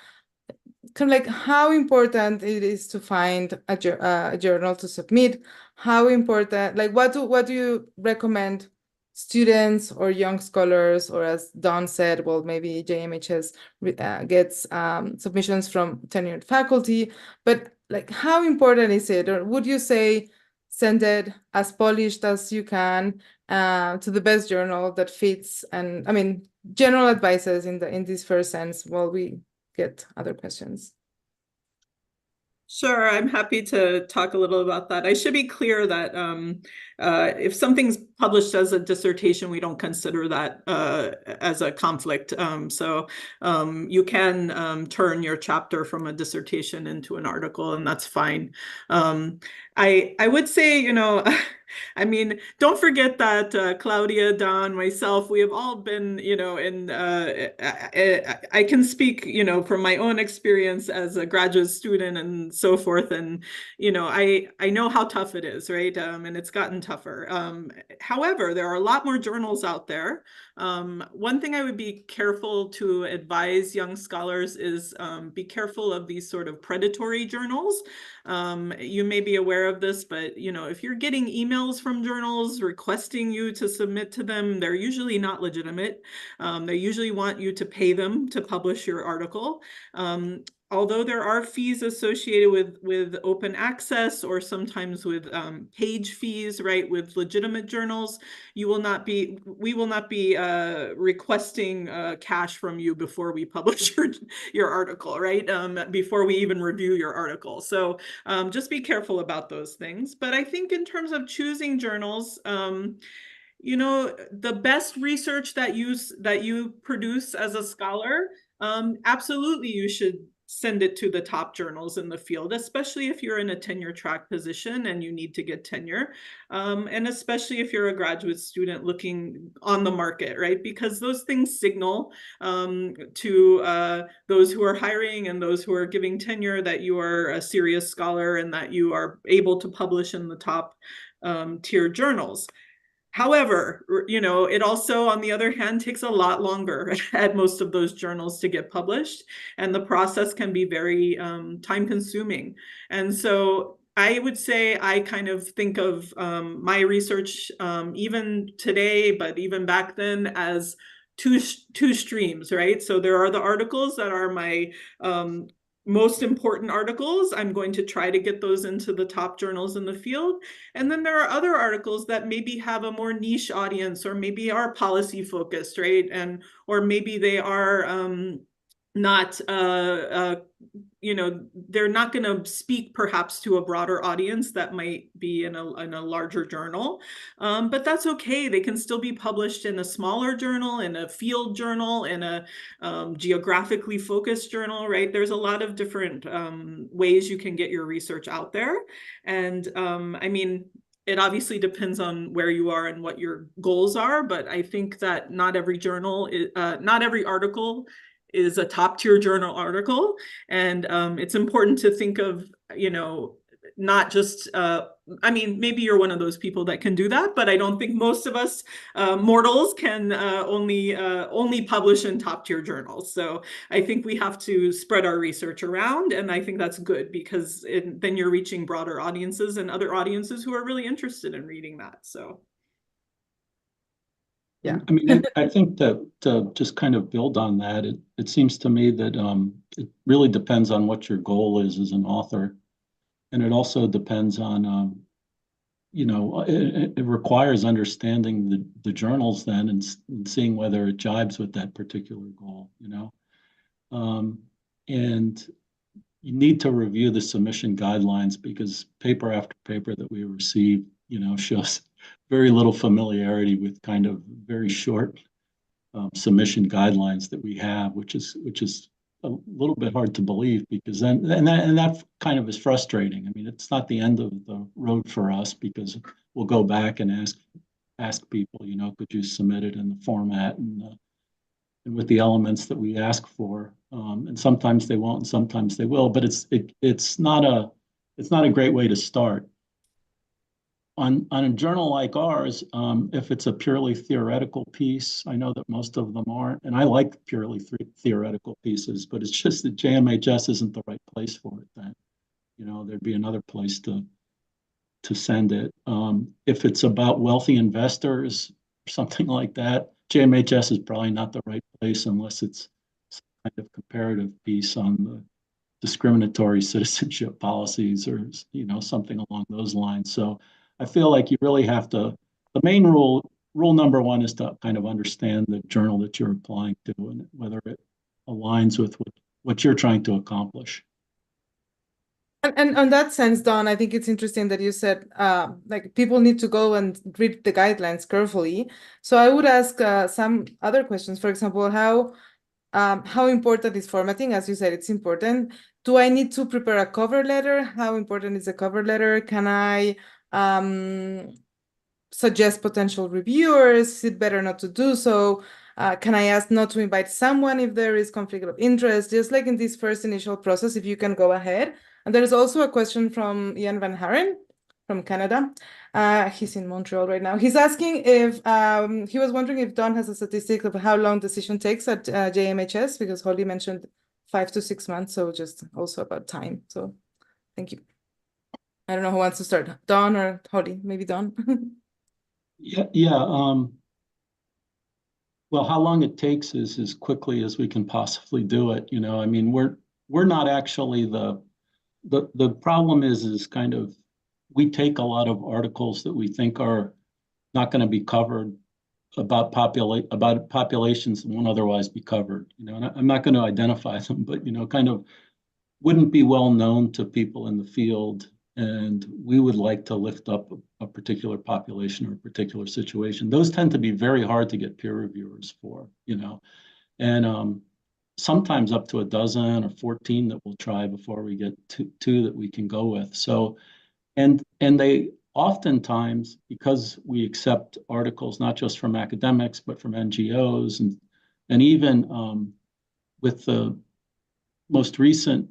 kind of like how important it is to find a journal to submit. How important, like what do you recommend students or young scholars, or as Dawn said, well, maybe JMHS gets submissions from tenured faculty, but like how important is it? Or would you say send it as polished as you can to the best journal that fits? And I mean, general advices in this first sense while we get other questions. Sure, I'm happy to talk a little about that. I should be clear that if something's published as a dissertation, we don't consider that as a conflict. So you can turn your chapter from a dissertation into an article, and that's fine. I would say, you know, I mean, don't forget that Claudia, Dawn, myself, we have all been, you know, I can speak, you know, from my own experience as a graduate student and so forth. And, you know, I know how tough it is, right? And it's gotten tougher. However, there are a lot more journals out there. One thing I would be careful to advise young scholars is be careful of these sort of predatory journals. You may be aware of this, but you know, if you're getting emails from journals requesting you to submit to them, they're usually not legitimate. They usually want you to pay them to publish your article. Although there are fees associated with open access or sometimes with page fees, right, with legitimate journals, we will not be requesting cash from you before we publish your article, right, before we even review your article. So just be careful about those things. But I think in terms of choosing journals, you know, the best research that you produce as a scholar, absolutely you should send it to the top journals in the field, especially if you're in a tenure track position and you need to get tenure, and especially if you're a graduate student looking on the market, right? Because those things signal to those who are hiring and those who are giving tenure that you are a serious scholar and that you are able to publish in the top tier journals. However, you know, it also, on the other hand, takes a lot longer at most of those journals to get published, and the process can be very time consuming. And so I would say I kind of think of my research, even today, but even back then, as two streams, right? So there are the articles that are my most important articles. I'm going to try to get those into the top journals in the field. And then there are other articles that maybe have a more niche audience, or maybe are policy focused, right? And, or maybe they are not, you know, they're not going to speak perhaps to a broader audience that might be in a larger journal. But that's okay. They can still be published in a smaller journal, in a field journal, in a geographically focused journal, right? There's a lot of different ways you can get your research out there. And I mean, it obviously depends on where you are and what your goals are, but I think that not every journal, not every article is a top tier journal article. And it's important to think of, you know, not just, I mean, maybe you're one of those people that can do that, but I don't think most of us mortals can only publish in top tier journals. So I think we have to spread our research around, and I think that's good, because then you're reaching broader audiences and other audiences who are really interested in reading that. So. Yeah. I mean, I think that to just kind of build on that, it seems to me that it really depends on what your goal is as an author. And it also depends on, you know, it requires understanding the journals then and seeing whether it jibes with that particular goal, you know. And you need to review the submission guidelines, because paper after paper that we receive, shows very little familiarity with kind of very short submission guidelines that we have, which is a little bit hard to believe, because then that kind of is frustrating. I mean, it's not the end of the road for us, because we'll go back and ask people, could you submit it in the format and with the elements that we ask for, and sometimes they won't, and sometimes they will. But it's not a great way to start. On a journal like ours, if it's a purely theoretical piece, I know that most of them aren't, and I like purely theoretical pieces, but it's just that JMHS isn't the right place for it then. There'd be another place to send it. If it's about wealthy investors or something like that, JMHS is probably not the right place, unless it's some kind of comparative piece on the discriminatory citizenship policies, or something along those lines. So I feel like you really have to, the main rule number one is to kind of understand the journal that you're applying to, and whether it aligns with what you're trying to accomplish. And on that sense, Don, I think it's interesting that you said like people need to go and read the guidelines carefully. So I would ask some other questions. For example, how important is formatting? As you said, it's important. Do I need to prepare a cover letter? How important is a cover letter? Can I suggest potential reviewers? Is it better not to do so? Can I ask not to invite someone if there is conflict of interest? Just like in this first initial process, if you can go ahead. And there's also a question from Ian Van Haren from Canada. He's in Montreal right now. He's asking if, he was wondering if Don has a statistic of how long decision takes at JMHS, because Holly mentioned 5 to 6 months. So just also about time. So thank you. I don't know who wants to start, Don or Holly, maybe Don. Yeah. Well, how long it takes is as quickly as we can possibly do it. I mean, we're not actually the problem is kind of, we take a lot of articles that we think are not going to be covered about populations that won't otherwise be covered. And I'm not going to identify them, but kind of wouldn't be well known to people in the field, and we would like to lift up a particular population or a particular situation. Those tend to be very hard to get peer reviewers for, and sometimes up to a dozen or 14 that we'll try before we get two that we can go with. So, and they oftentimes, because we accept articles not just from academics, but from NGOs, and even with the most recent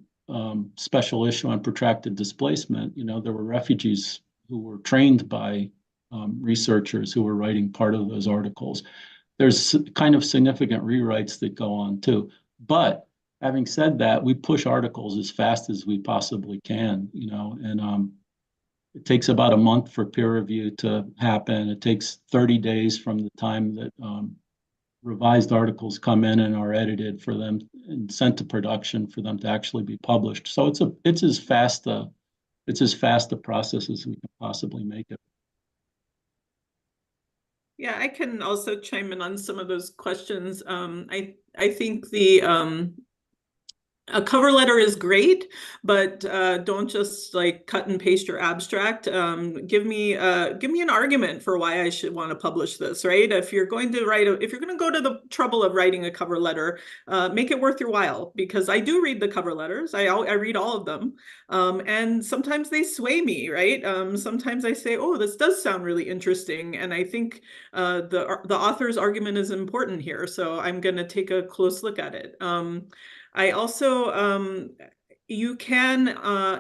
special issue on protracted displacement, there were refugees who were trained by researchers who were writing part of those articles. There's kind of significant rewrites that go on too. But having said that, we push articles as fast as we possibly can, and it takes about a month for peer review to happen. It takes 30 days from the time that revised articles come in and are edited for them and sent to production for them to actually be published. So it's as fast a process as we can possibly make it. Yeah, I can also chime in on some of those questions. I think a cover letter is great, but don't just like cut and paste your abstract. Give me an argument for why I should want to publish this, right? If you're going to go to the trouble of writing a cover letter, make it worth your while, because I do read the cover letters. I read all of them, and sometimes they sway me, right? Sometimes I say, oh, this does sound really interesting, and I think the author's argument is important here, so I'm going to take a close look at it. I also, you can,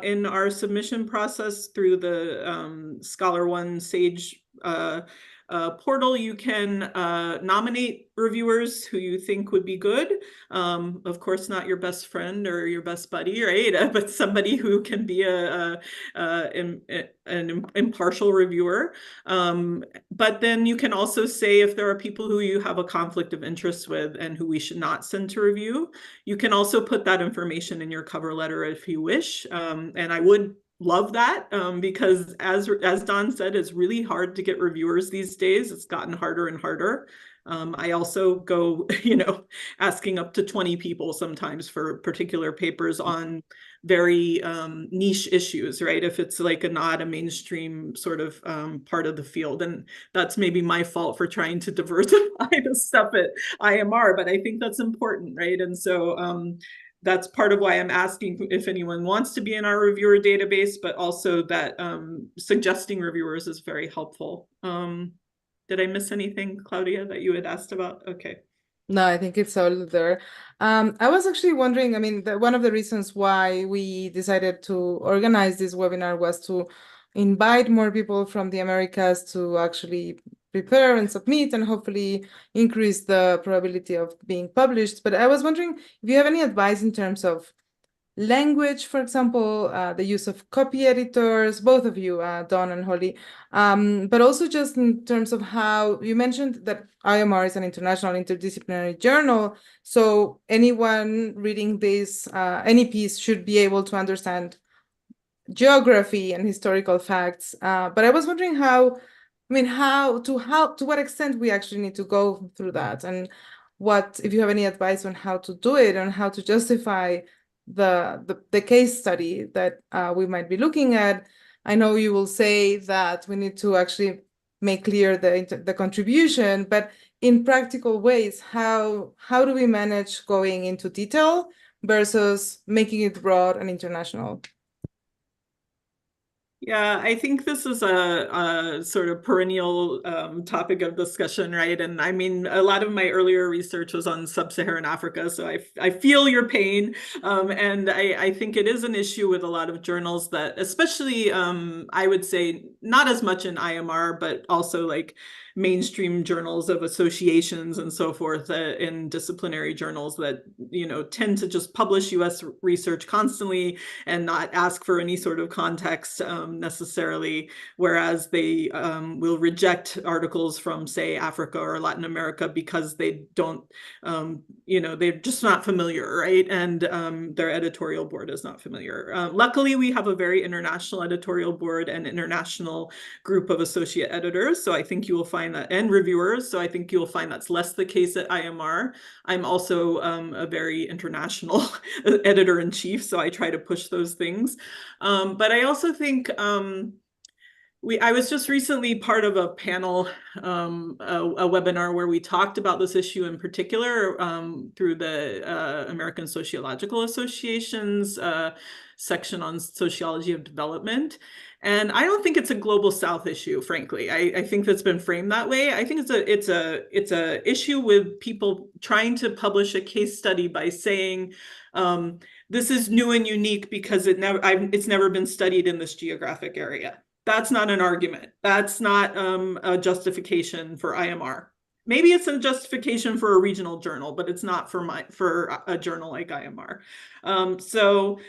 in our submission process through the Scholar One Sage portal, you can nominate reviewers who you think would be good. Of course, not your best friend or your best buddy, right? But somebody who can be an impartial reviewer. But then you can also say if there are people who you have a conflict of interest with and who we should not send to review. You can also put that information in your cover letter if you wish. And I would love that, because as Don said, it's really hard to get reviewers these days. It's gotten harder and harder. I also go, asking up to 20 people sometimes for particular papers on very niche issues, right? If it's like not a mainstream sort of part of the field. And that's maybe my fault for trying to diversify the stuff at IMR, but I think that's important, right? And so that's part of why I'm asking if anyone wants to be in our reviewer database, but also that suggesting reviewers is very helpful. Did I miss anything, Claudia, that you had asked about? Okay. No, I think it's all there. I was actually wondering, I mean, one of the reasons why we decided to organize this webinar was to invite more people from the Americas to actually prepare and submit and hopefully increase the probability of being published. But I was wondering if you have any advice in terms of language, for example, the use of copy editors, both of you, Dawn and Holly, but also just in terms of how you mentioned that IMR is an international interdisciplinary journal. So anyone reading this, any piece should be able to understand geography and historical facts. But I was wondering to what extent we actually need to go through that, and if you have any advice on how to do it and how to justify the case study that we might be looking at. I know you will say that we need to actually make clear the contribution, but in practical ways, how do we manage going into detail versus making it broad and international? Yeah, I think this is a sort of perennial topic of discussion, right? And I mean, a lot of my earlier research was on sub-Saharan Africa, so I feel your pain. And I think it is an issue with a lot of journals that, especially, I would say, not as much in IMR, but also like mainstream journals of associations and so forth, in disciplinary journals that, tend to just publish US research constantly and not ask for any sort of context necessarily, whereas they will reject articles from, say, Africa or Latin America because they don't, they're just not familiar, right? And their editorial board is not familiar. Luckily, we have a very international editorial board and international group of associate editors. So I think you will find that, and reviewers. So I think you will find that's less the case at IMR. I'm also a very international editor-in-chief, so I try to push those things. But I also think I was just recently part of a panel, a webinar where we talked about this issue in particular through the American Sociological Association's section on sociology of development. And I don't think it's a global South issue, frankly. I think that's been framed that way. I think it's a issue with people trying to publish a case study by saying, this is new and unique because it's never been studied in this geographic area. That's not an argument. That's not a justification for IMR. Maybe it's a justification for a regional journal, but it's not for a journal like IMR. So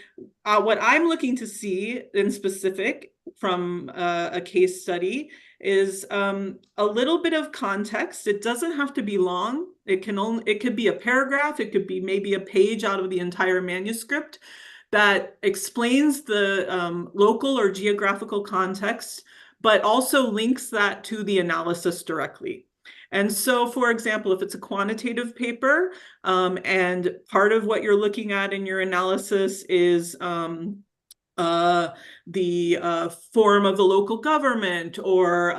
what I'm looking to see in specific from a case study is a little bit of context. It doesn't have to be long. It could be a paragraph. It could be maybe a page out of the entire manuscript that explains the local or geographical context, but also links that to the analysis directly. And so, for example, if it's a quantitative paper and part of what you're looking at in your analysis is the form of the local government or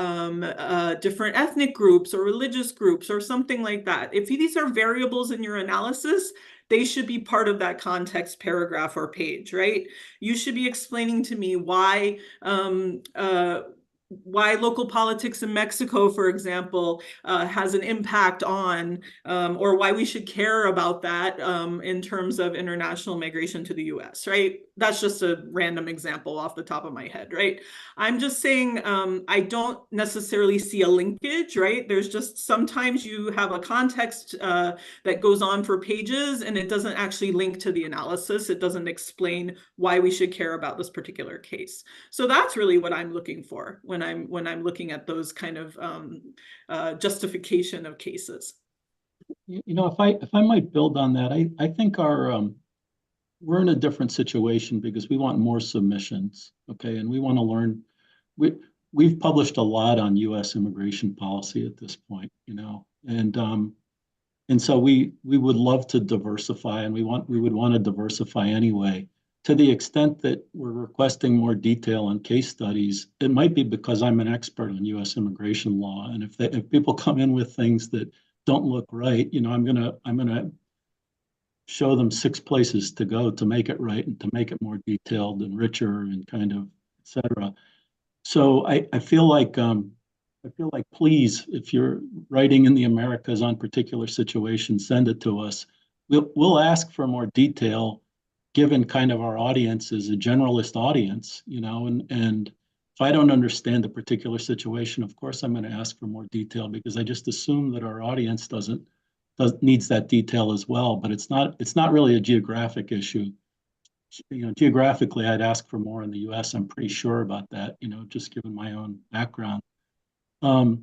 different ethnic groups or religious groups or something like that, if these are variables in your analysis, they should be part of that context paragraph or page, right? You should be explaining to me why local politics in Mexico, for example, has an impact on, or why we should care about that in terms of international migration to the US, right? That's just a random example off the top of my head, right? I'm just saying I don't necessarily see a linkage, right? There's just sometimes you have a context that goes on for pages and it doesn't actually link to the analysis. It doesn't explain why we should care about this particular case. So that's really what I'm looking for when I'm looking at those kind of justification of cases. If I might build on that, I think we're in a different situation because we want more submissions, okay, and we want to learn. We've published a lot on U.S. immigration policy at this point, And so we would love to diversify, and we would want to diversify anyway. To the extent that we're requesting more detail on case studies, it might be because I'm an expert on U.S. immigration law, and if people come in with things that don't look right, I'm gonna show them 6 places to go to make it right and to make it more detailed and richer and kind of et cetera. So I feel like please, if you're writing in the Americas on particular situations, send it to us. We'll ask for more detail, given kind of our audience is a generalist audience, and if I don't understand a particular situation, of course I'm going to ask for more detail, because I just assume that our audience needs that detail as well. But it's not really a geographic issue. Geographically, I'd ask for more in the U.S. I'm pretty sure about that, just given my own background. I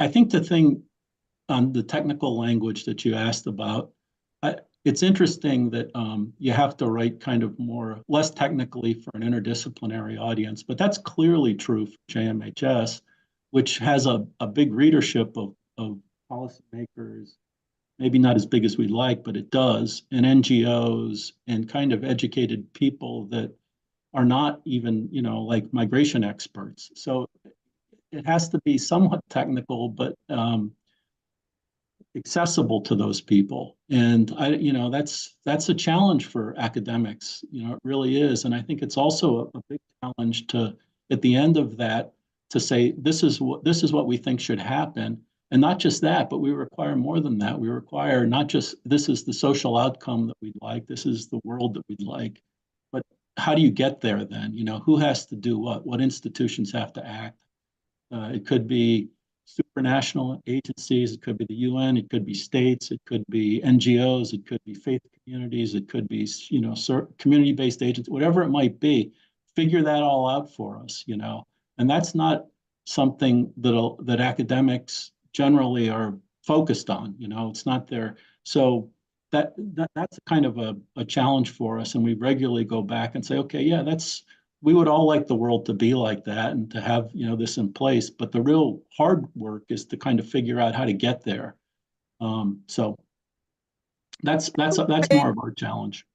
think the thing on the technical language that you asked about, it's interesting that you have to write kind of less technically for an interdisciplinary audience, but that's clearly true for JMHS, which has a big readership of policymakers, maybe not as big as we'd like, but it does, and NGOs and kind of educated people that are not even, like migration experts. So it has to be somewhat technical, but accessible to those people. And that's a challenge for academics. It really is. And I think it's also a big challenge at the end of that, to say, this is what we think should happen. And not just that, but we require more than that. We require not just, this is the social outcome that we'd like, this is the world that we'd like, but how do you get there then? Who has to do what institutions have to act? It could be supranational agencies, it could be the UN, it could be states, it could be NGOs, it could be faith communities, it could be, community-based agents, whatever it might be. Figure that all out for us, and that's not something that academics generally are focused on. It's not there. So that's kind of a challenge for us, and we regularly go back and say, okay, yeah, we would all like the world to be like that and to have this in place, but the real hard work is to kind of figure out how to get there. So that's more of our challenge.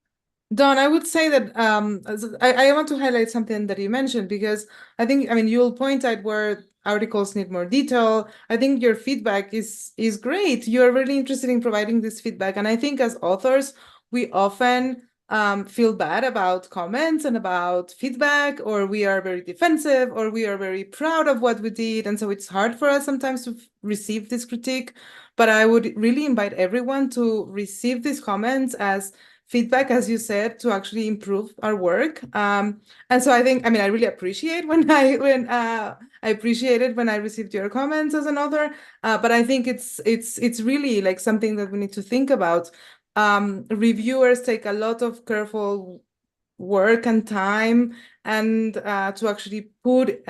Don, I would say that I want to highlight something that you mentioned, because you'll point out where articles need more detail. I think your feedback is great. You're really interested in providing this feedback. And I think as authors, we often feel bad about comments and about feedback, or we are very defensive, or we are very proud of what we did. And so it's hard for us sometimes to receive this critique. But I would really invite everyone to receive these comments as feedback, as you said, to actually improve our work. And so I think, I really appreciate I appreciated when I received your comments as an author, but I think it's really like something that we need to think about. Reviewers take a lot of careful work and time, and to actually put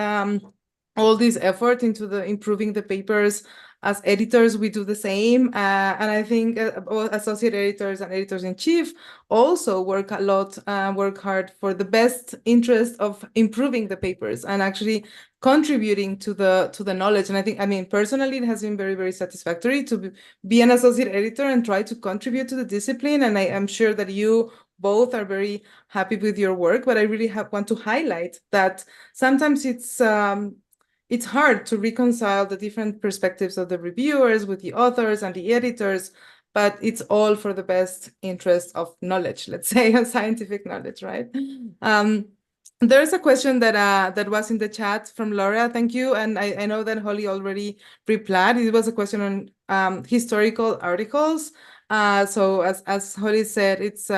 all this effort into improving the papers. As editors, we do the same. And I think associate editors and editors-in-chief also work a lot, work hard for the best interest of improving the papers and actually contributing to the knowledge. And I think, personally, it has been very, very satisfactory to be an associate editor and try to contribute to the discipline. And I am sure that you both are very happy with your work, but I really want to highlight that sometimes it's hard to reconcile the different perspectives of the reviewers with the authors and the editors, but it's all for the best interest of knowledge, let's say, of scientific knowledge, right? There's a question that was in the chat from Laura, thank you. And I know that Holly already replied. It was a question on historical articles. So as Holly said, it's,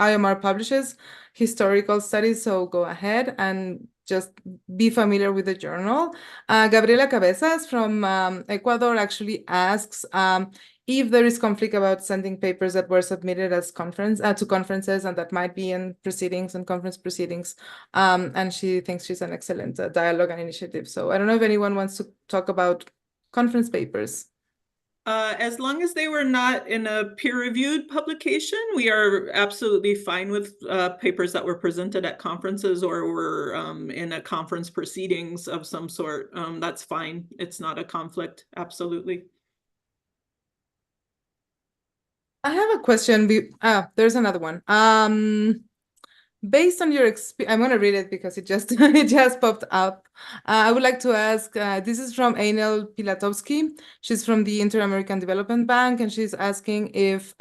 IMR publishes historical studies, so go ahead and just be familiar with the journal. Gabriela Cabezas from Ecuador actually asks if there is conflict about sending papers that were submitted as to conferences, and that might be in proceedings and conference proceedings. And she thinks she's an excellent dialogue and initiative. So I don't know if anyone wants to talk about conference papers. As long as they were not in a peer-reviewed publication, we are absolutely fine with papers that were presented at conferences or were in a conference proceedings of some sort. That's fine. It's not a conflict, absolutely. I have a question. There's another one. Based on your experience, I'm going to read it because it just it just popped up. I would like to ask, this is from Ainel Pilatowski. She's from the Inter-American Development Bank, and she's asking if,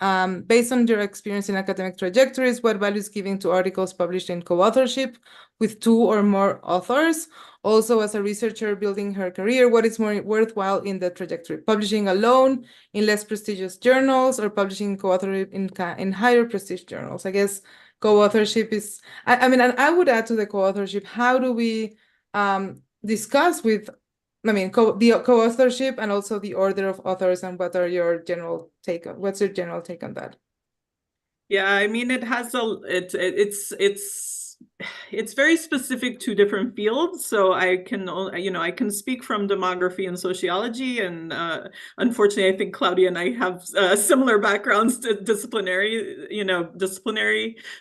based on your experience in academic trajectories, what value is given to articles published in co-authorship with 2 or more authors? Also, as a researcher building her career, what is more worthwhile in the trajectory? Publishing alone in less prestigious journals or publishing co-authorship in higher prestige journals? I guess co-authorship is, I mean, and I would add to the co-authorship, how do we discuss with, the co-authorship and also the order of authors, and what's your general take on that? Yeah, I mean, it has it's very specific to different fields. So I can speak from demography and sociology, and unfortunately, I think Claudia and I have similar backgrounds to disciplinary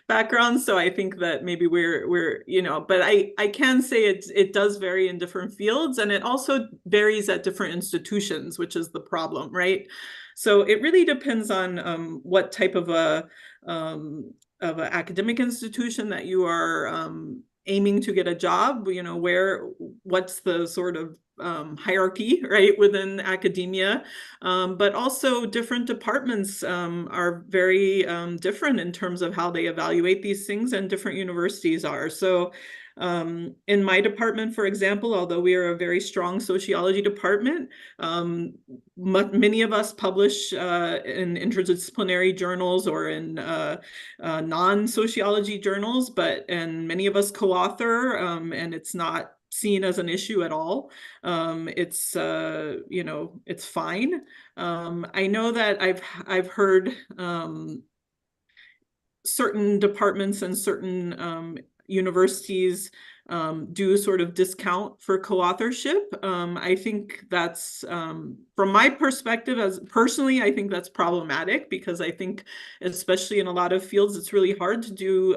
backgrounds. So I think that maybe we're but I can say it does vary in different fields, and it also varies at different institutions, which is the problem, right? So it really depends on what type of an academic institution that you are aiming to get a job, what's the sort of hierarchy, right, within academia. But also different departments are very different in terms of how they evaluate these things, and different universities are. So in my department, for example, although we are a very strong sociology department, many of us publish in interdisciplinary journals or in non-sociology journals, and many of us co-author, and it's not seen as an issue at all. It's fine. I know that I've heard certain departments and certain universities do sort of discount for co-authorship. I think that's, from my perspective, personally, I think that's problematic, because I think, especially in a lot of fields, it's really hard to do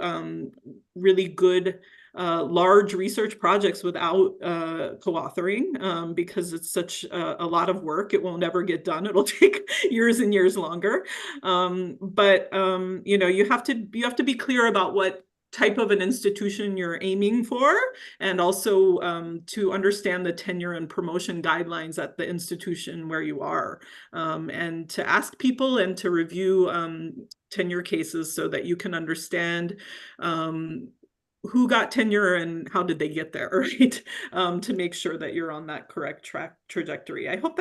really good large research projects without co-authoring, because it's such a lot of work. It won't ever get done. It'll take years and years longer. But you have to be clear about what type of an institution you're aiming for, and also to understand the tenure and promotion guidelines at the institution where you are, and to ask people and to review tenure cases so that you can understand who got tenure and how did they get there, right? To make sure that you're on that correct trajectory. I hope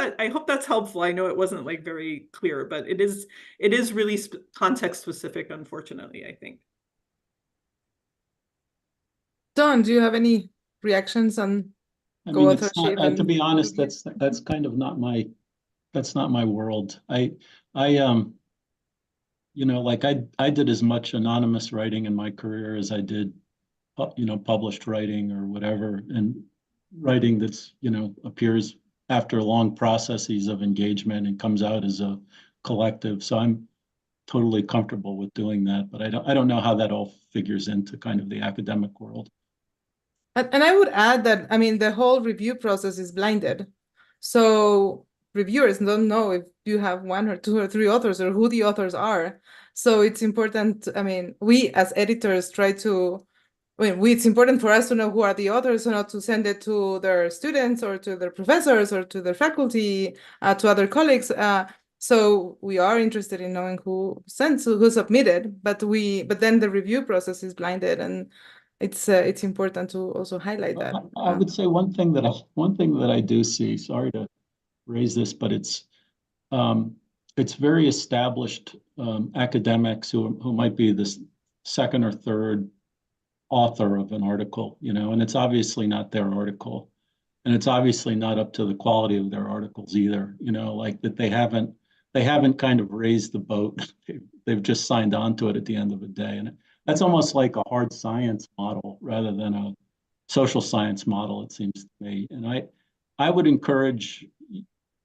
that's helpful. I know it wasn't like very clear, but it is really context specific, unfortunately, I think. Don, do you have any reactions on co-authorship? To be honest, that's kind of not my world. I did as much anonymous writing in my career as I did, published writing or whatever, and writing that's, appears after long processes of engagement and comes out as a collective. So I'm totally comfortable with doing that, but I don't know how that all figures into kind of the academic world. And I would add that, the whole review process is blinded. So reviewers don't know if you have 1 or 2 or 3 authors or who the authors are. So it's important, we as editors try to, it's important for us to know who are the authors, so not to send it to their students or to their professors or to their faculty, to other colleagues. So we are interested in knowing who submitted, but then the review process is blinded, and it's important to also highlight that. I would say one thing that I do see, sorry to raise this, but it's very established academics who might be the second or third author of an article, and it's obviously not their article, and it's obviously not up to the quality of their articles either, like that they haven't kind of raised the boat. They've just signed on to it at the end of the day, and that's almost like a hard science model rather than a social science model, it seems to me. And I would encourage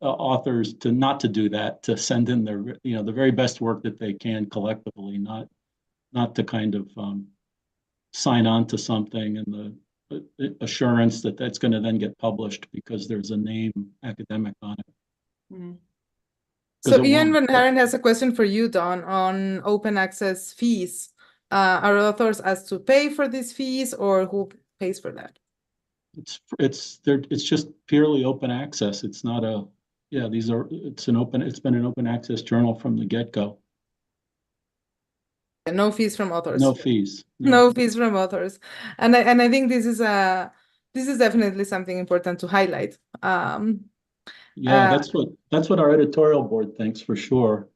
authors to not to do that, to send in their, the very best work that they can collectively, not to kind of sign on to something and the assurance that that's going to then get published because there's a name academic on it. Mm-hmm. So Ian Van Haren has a question for you, Don, on open access fees. Are authors asked to pay for these fees, or who pays for that? It's just purely open access. It's not a, it's been an open access journal from the get-go. No fees from authors. No fees. No fees from authors, and I think this is definitely something important to highlight. Yeah, that's what our editorial board thinks for sure.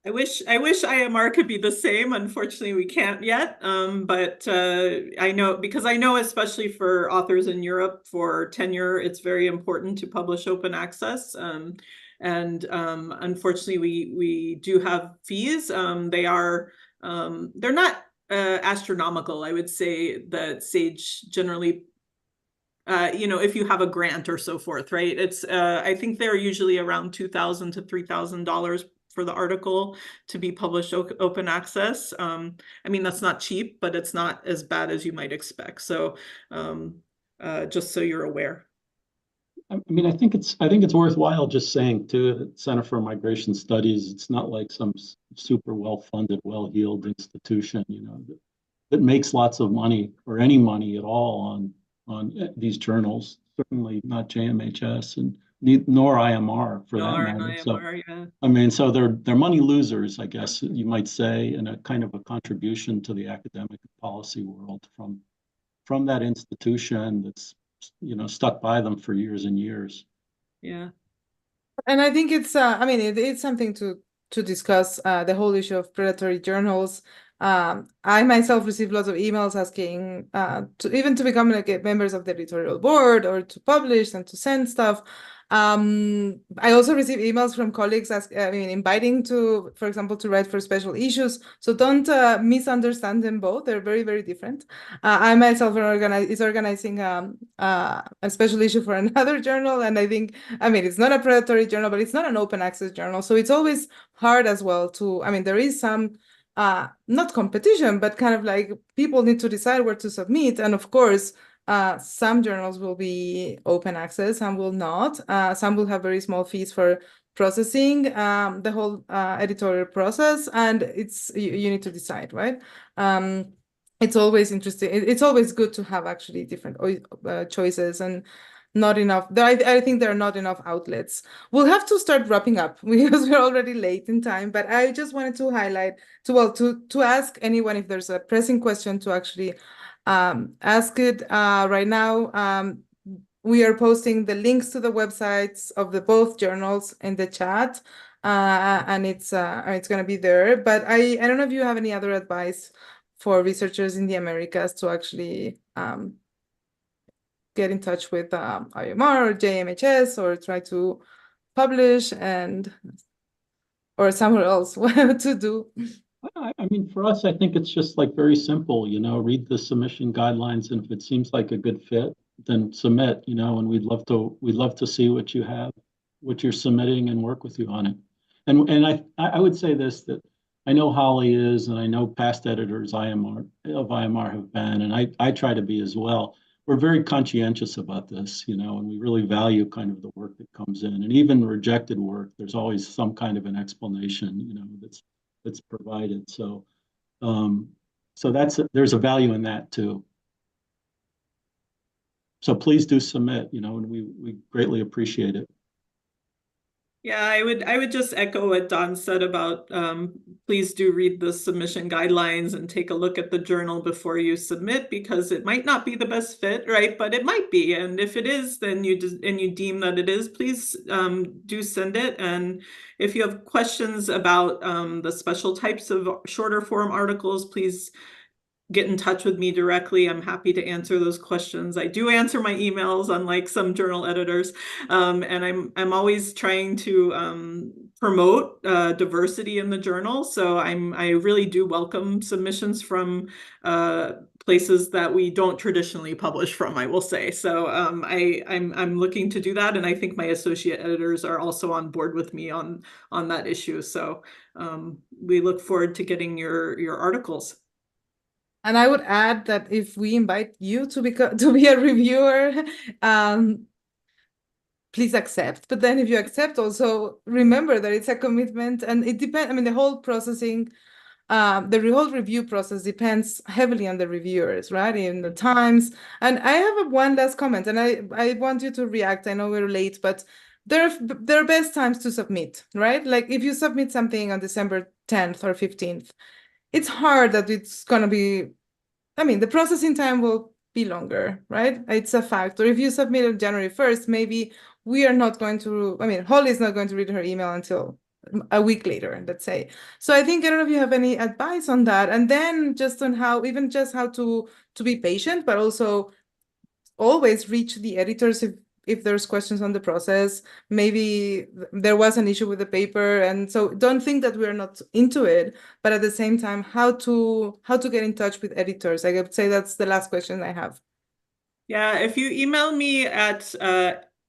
I wish IMR could be the same. Unfortunately, we can't yet. But I know especially for authors in Europe for tenure, it's very important to publish open access. And unfortunately, we do have fees. They're not astronomical. I would say that Sage generally, if you have a grant or so forth, right? It's I think they're usually around $2,000 to $3,000 for the article to be published open access. I mean, that's not cheap, but it's not as bad as you might expect. So just so you're aware. I mean, I think it's worthwhile just saying too, that Center for Migration Studies, it's not like some super well-funded, well-heeled institution, that makes lots of money or any money at all on these journals. Certainly not JMHS and nor IMR for that matter. IMR, yeah. I mean, so they're money losers, I guess you might say, and a kind of a contribution to the academic and policy world from that institution that's stuck by them for years and years. Yeah. And I think it's it's something to discuss, the whole issue of predatory journals. I myself received lots of emails asking to become like members of the editorial board or to publish and to send stuff. I also receive emails from colleagues inviting to, for example, to write for special issues. So don't misunderstand them both. They're very, very different. I myself is organizing a special issue for another journal. And I think, it's not a predatory journal, but it's not an open access journal. So it's always hard as well there is some not competition, but kind of like people need to decide where to submit. And of course, some journals will be open access, some will not. Some will have very small fees for processing the whole editorial process, and you need to decide, right? It's always interesting. It's always good to have actually different choices, and not enough. I think there are not enough outlets. We'll have to start wrapping up because we're already late in time. But I just wanted to highlight to ask anyone if there's a pressing question to actually ask it right now. We are posting the links to the websites of both journals in the chat, and it's going to be there. But I don't know if you have any other advice for researchers in the Americas to actually get in touch with IMR or JMHS or try to publish or somewhere else to do. I mean, for us, I think it's just like very simple, read the submission guidelines, and if it seems like a good fit, then submit, and we'd love to see what you have, what you're submitting, and work with you on it. And I would say this, that I know Holly is, and I know past editors of IMR have been, and I try to be as well. We're very conscientious about this, and we really value kind of the work that comes in, and even rejected work, there's always some kind of an explanation, that's provided. So, there's a value in that too. So please do submit, and we greatly appreciate it. Yeah, I would just echo what Don said about please do read the submission guidelines and take a look at the journal before you submit, because it might not be the best fit, right? But it might be, and if it is, then you deem that it is, please do send it. And if you have questions about the special types of shorter form articles, please get in touch with me directly. I'm happy to answer those questions. I do answer my emails, unlike some journal editors. And I'm always trying to promote diversity in the journal. So I really do welcome submissions from places that we don't traditionally publish from, I will say. So I'm looking to do that, and I think my associate editors are also on board with me on that issue. So we look forward to getting your articles. And I would add that if we invite you to be a reviewer, please accept. But then if you accept, also remember that it's a commitment, and it depends. I mean, the whole whole review process depends heavily on the reviewers, right? In the times. And I have one last comment, and I want you to react. I know we're late, but there are best times to submit, right? Like if you submit something on December 10th or 15th, it's hard that it's going to be, I mean, the processing time will be longer, right? It's a fact. Or if you submit on January 1st, maybe we are not going to, I mean, Holly is not going to read her email until a week later, let's say. So I think, I don't know if you have any advice on that. And then just on how, even just how to be patient, but also always reach the editors if there's questions on the process. Maybe there was an issue with the paper, and so don't think that we're not into it, but at the same time, how to get in touch with editors. I would say that's the last question I have. Yeah, if you email me at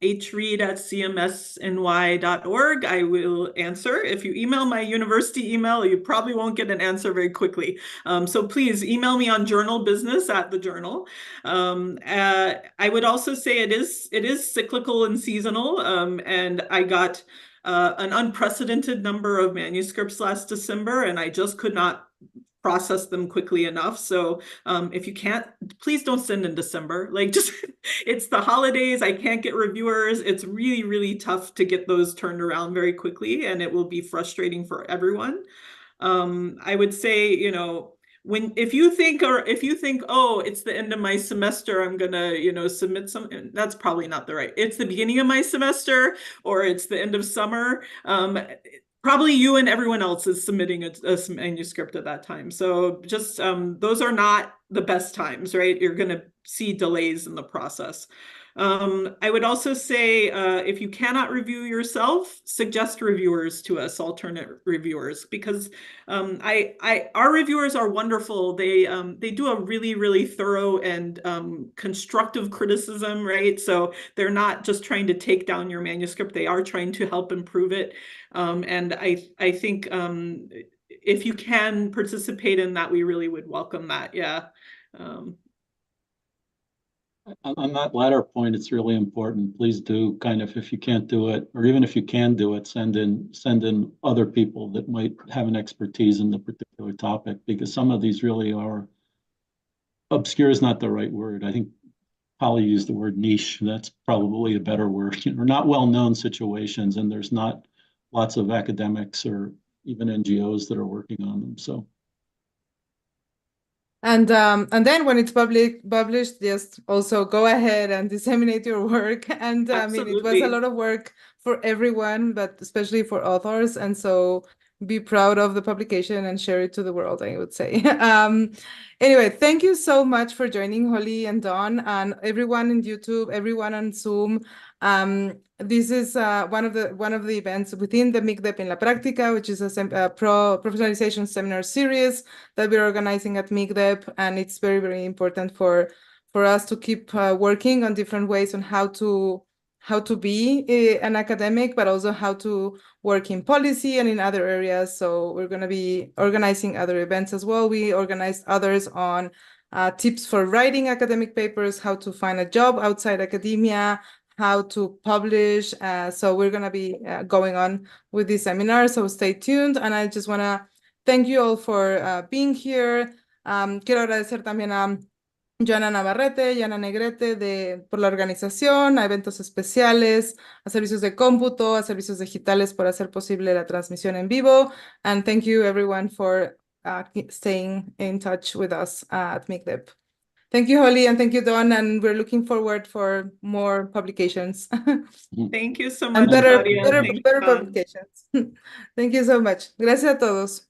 hread@cmsny.org, I will answer. If you email my university email, you probably won't get an answer very quickly. So please email me on journalbusiness@the-journal. I would also say it is cyclical and seasonal, and I got an unprecedented number of manuscripts last December, and I just could not process them quickly enough. So if you can't, please don't send in December. Like, just, it's the holidays. I can't get reviewers. It's really, really tough to get those turned around very quickly, and it will be frustrating for everyone. I would say, you know, if you think, oh, it's the end of my semester, I'm gonna, you know, submit something, that's probably not the right. It's the beginning of my semester, or it's the end of summer. Probably you and everyone else is submitting a manuscript at that time. So just those are not the best times, right? You're going to see delays in the process. I would also say if you cannot review yourself, suggest reviewers to us, alternate reviewers, because our reviewers are wonderful. They do a really, really thorough and constructive criticism, right? So they're not just trying to take down your manuscript. They are trying to help improve it. And I think if you can participate in that, we really would welcome that. Yeah. On that latter point, it's really important. Please do kind of, if you can't do it, or even if you can do it, send in other people that might have an expertise in the particular topic, because some of these really are, obscure is not the right word. I think Polly used the word niche. That's probably a better word. You know, not well-known situations, and there's not lots of academics or even NGOs that are working on them. So. And then when it's published, just also go ahead and disseminate your work. And I mean, it was a lot of work for everyone, but especially for authors. And so be proud of the publication and share it to the world, I would say. Anyway, thank you so much for joining, Holly and Dawn, and everyone in YouTube, everyone on Zoom. This is one of the events within the MIGDEP in la práctica, which is a professionalization seminar series that we're organizing at MIGDEP, and it's very, very important for us to keep working on different ways on how to be an academic, but also how to work in policy and in other areas. So we're going to be organizing other events as well. We organized others on tips for writing academic papers, how to find a job outside academia, how to publish. So we're going to be going on with this seminar. So stay tuned. And I just want to thank you all for being here. Quiero agradecer también a Joana Navarrete y Ana Negrete por la organización, a eventos especiales, a servicios de cómputo, a servicios digitales por hacer posible la transmisión en vivo. And thank you everyone for staying in touch with us at MIGDEP. Thank you, Holly, and thank you, Dawn, and we're looking forward for more publications. Thank you so much, and better Claudia. publications. Thank you so much. Gracias a todos.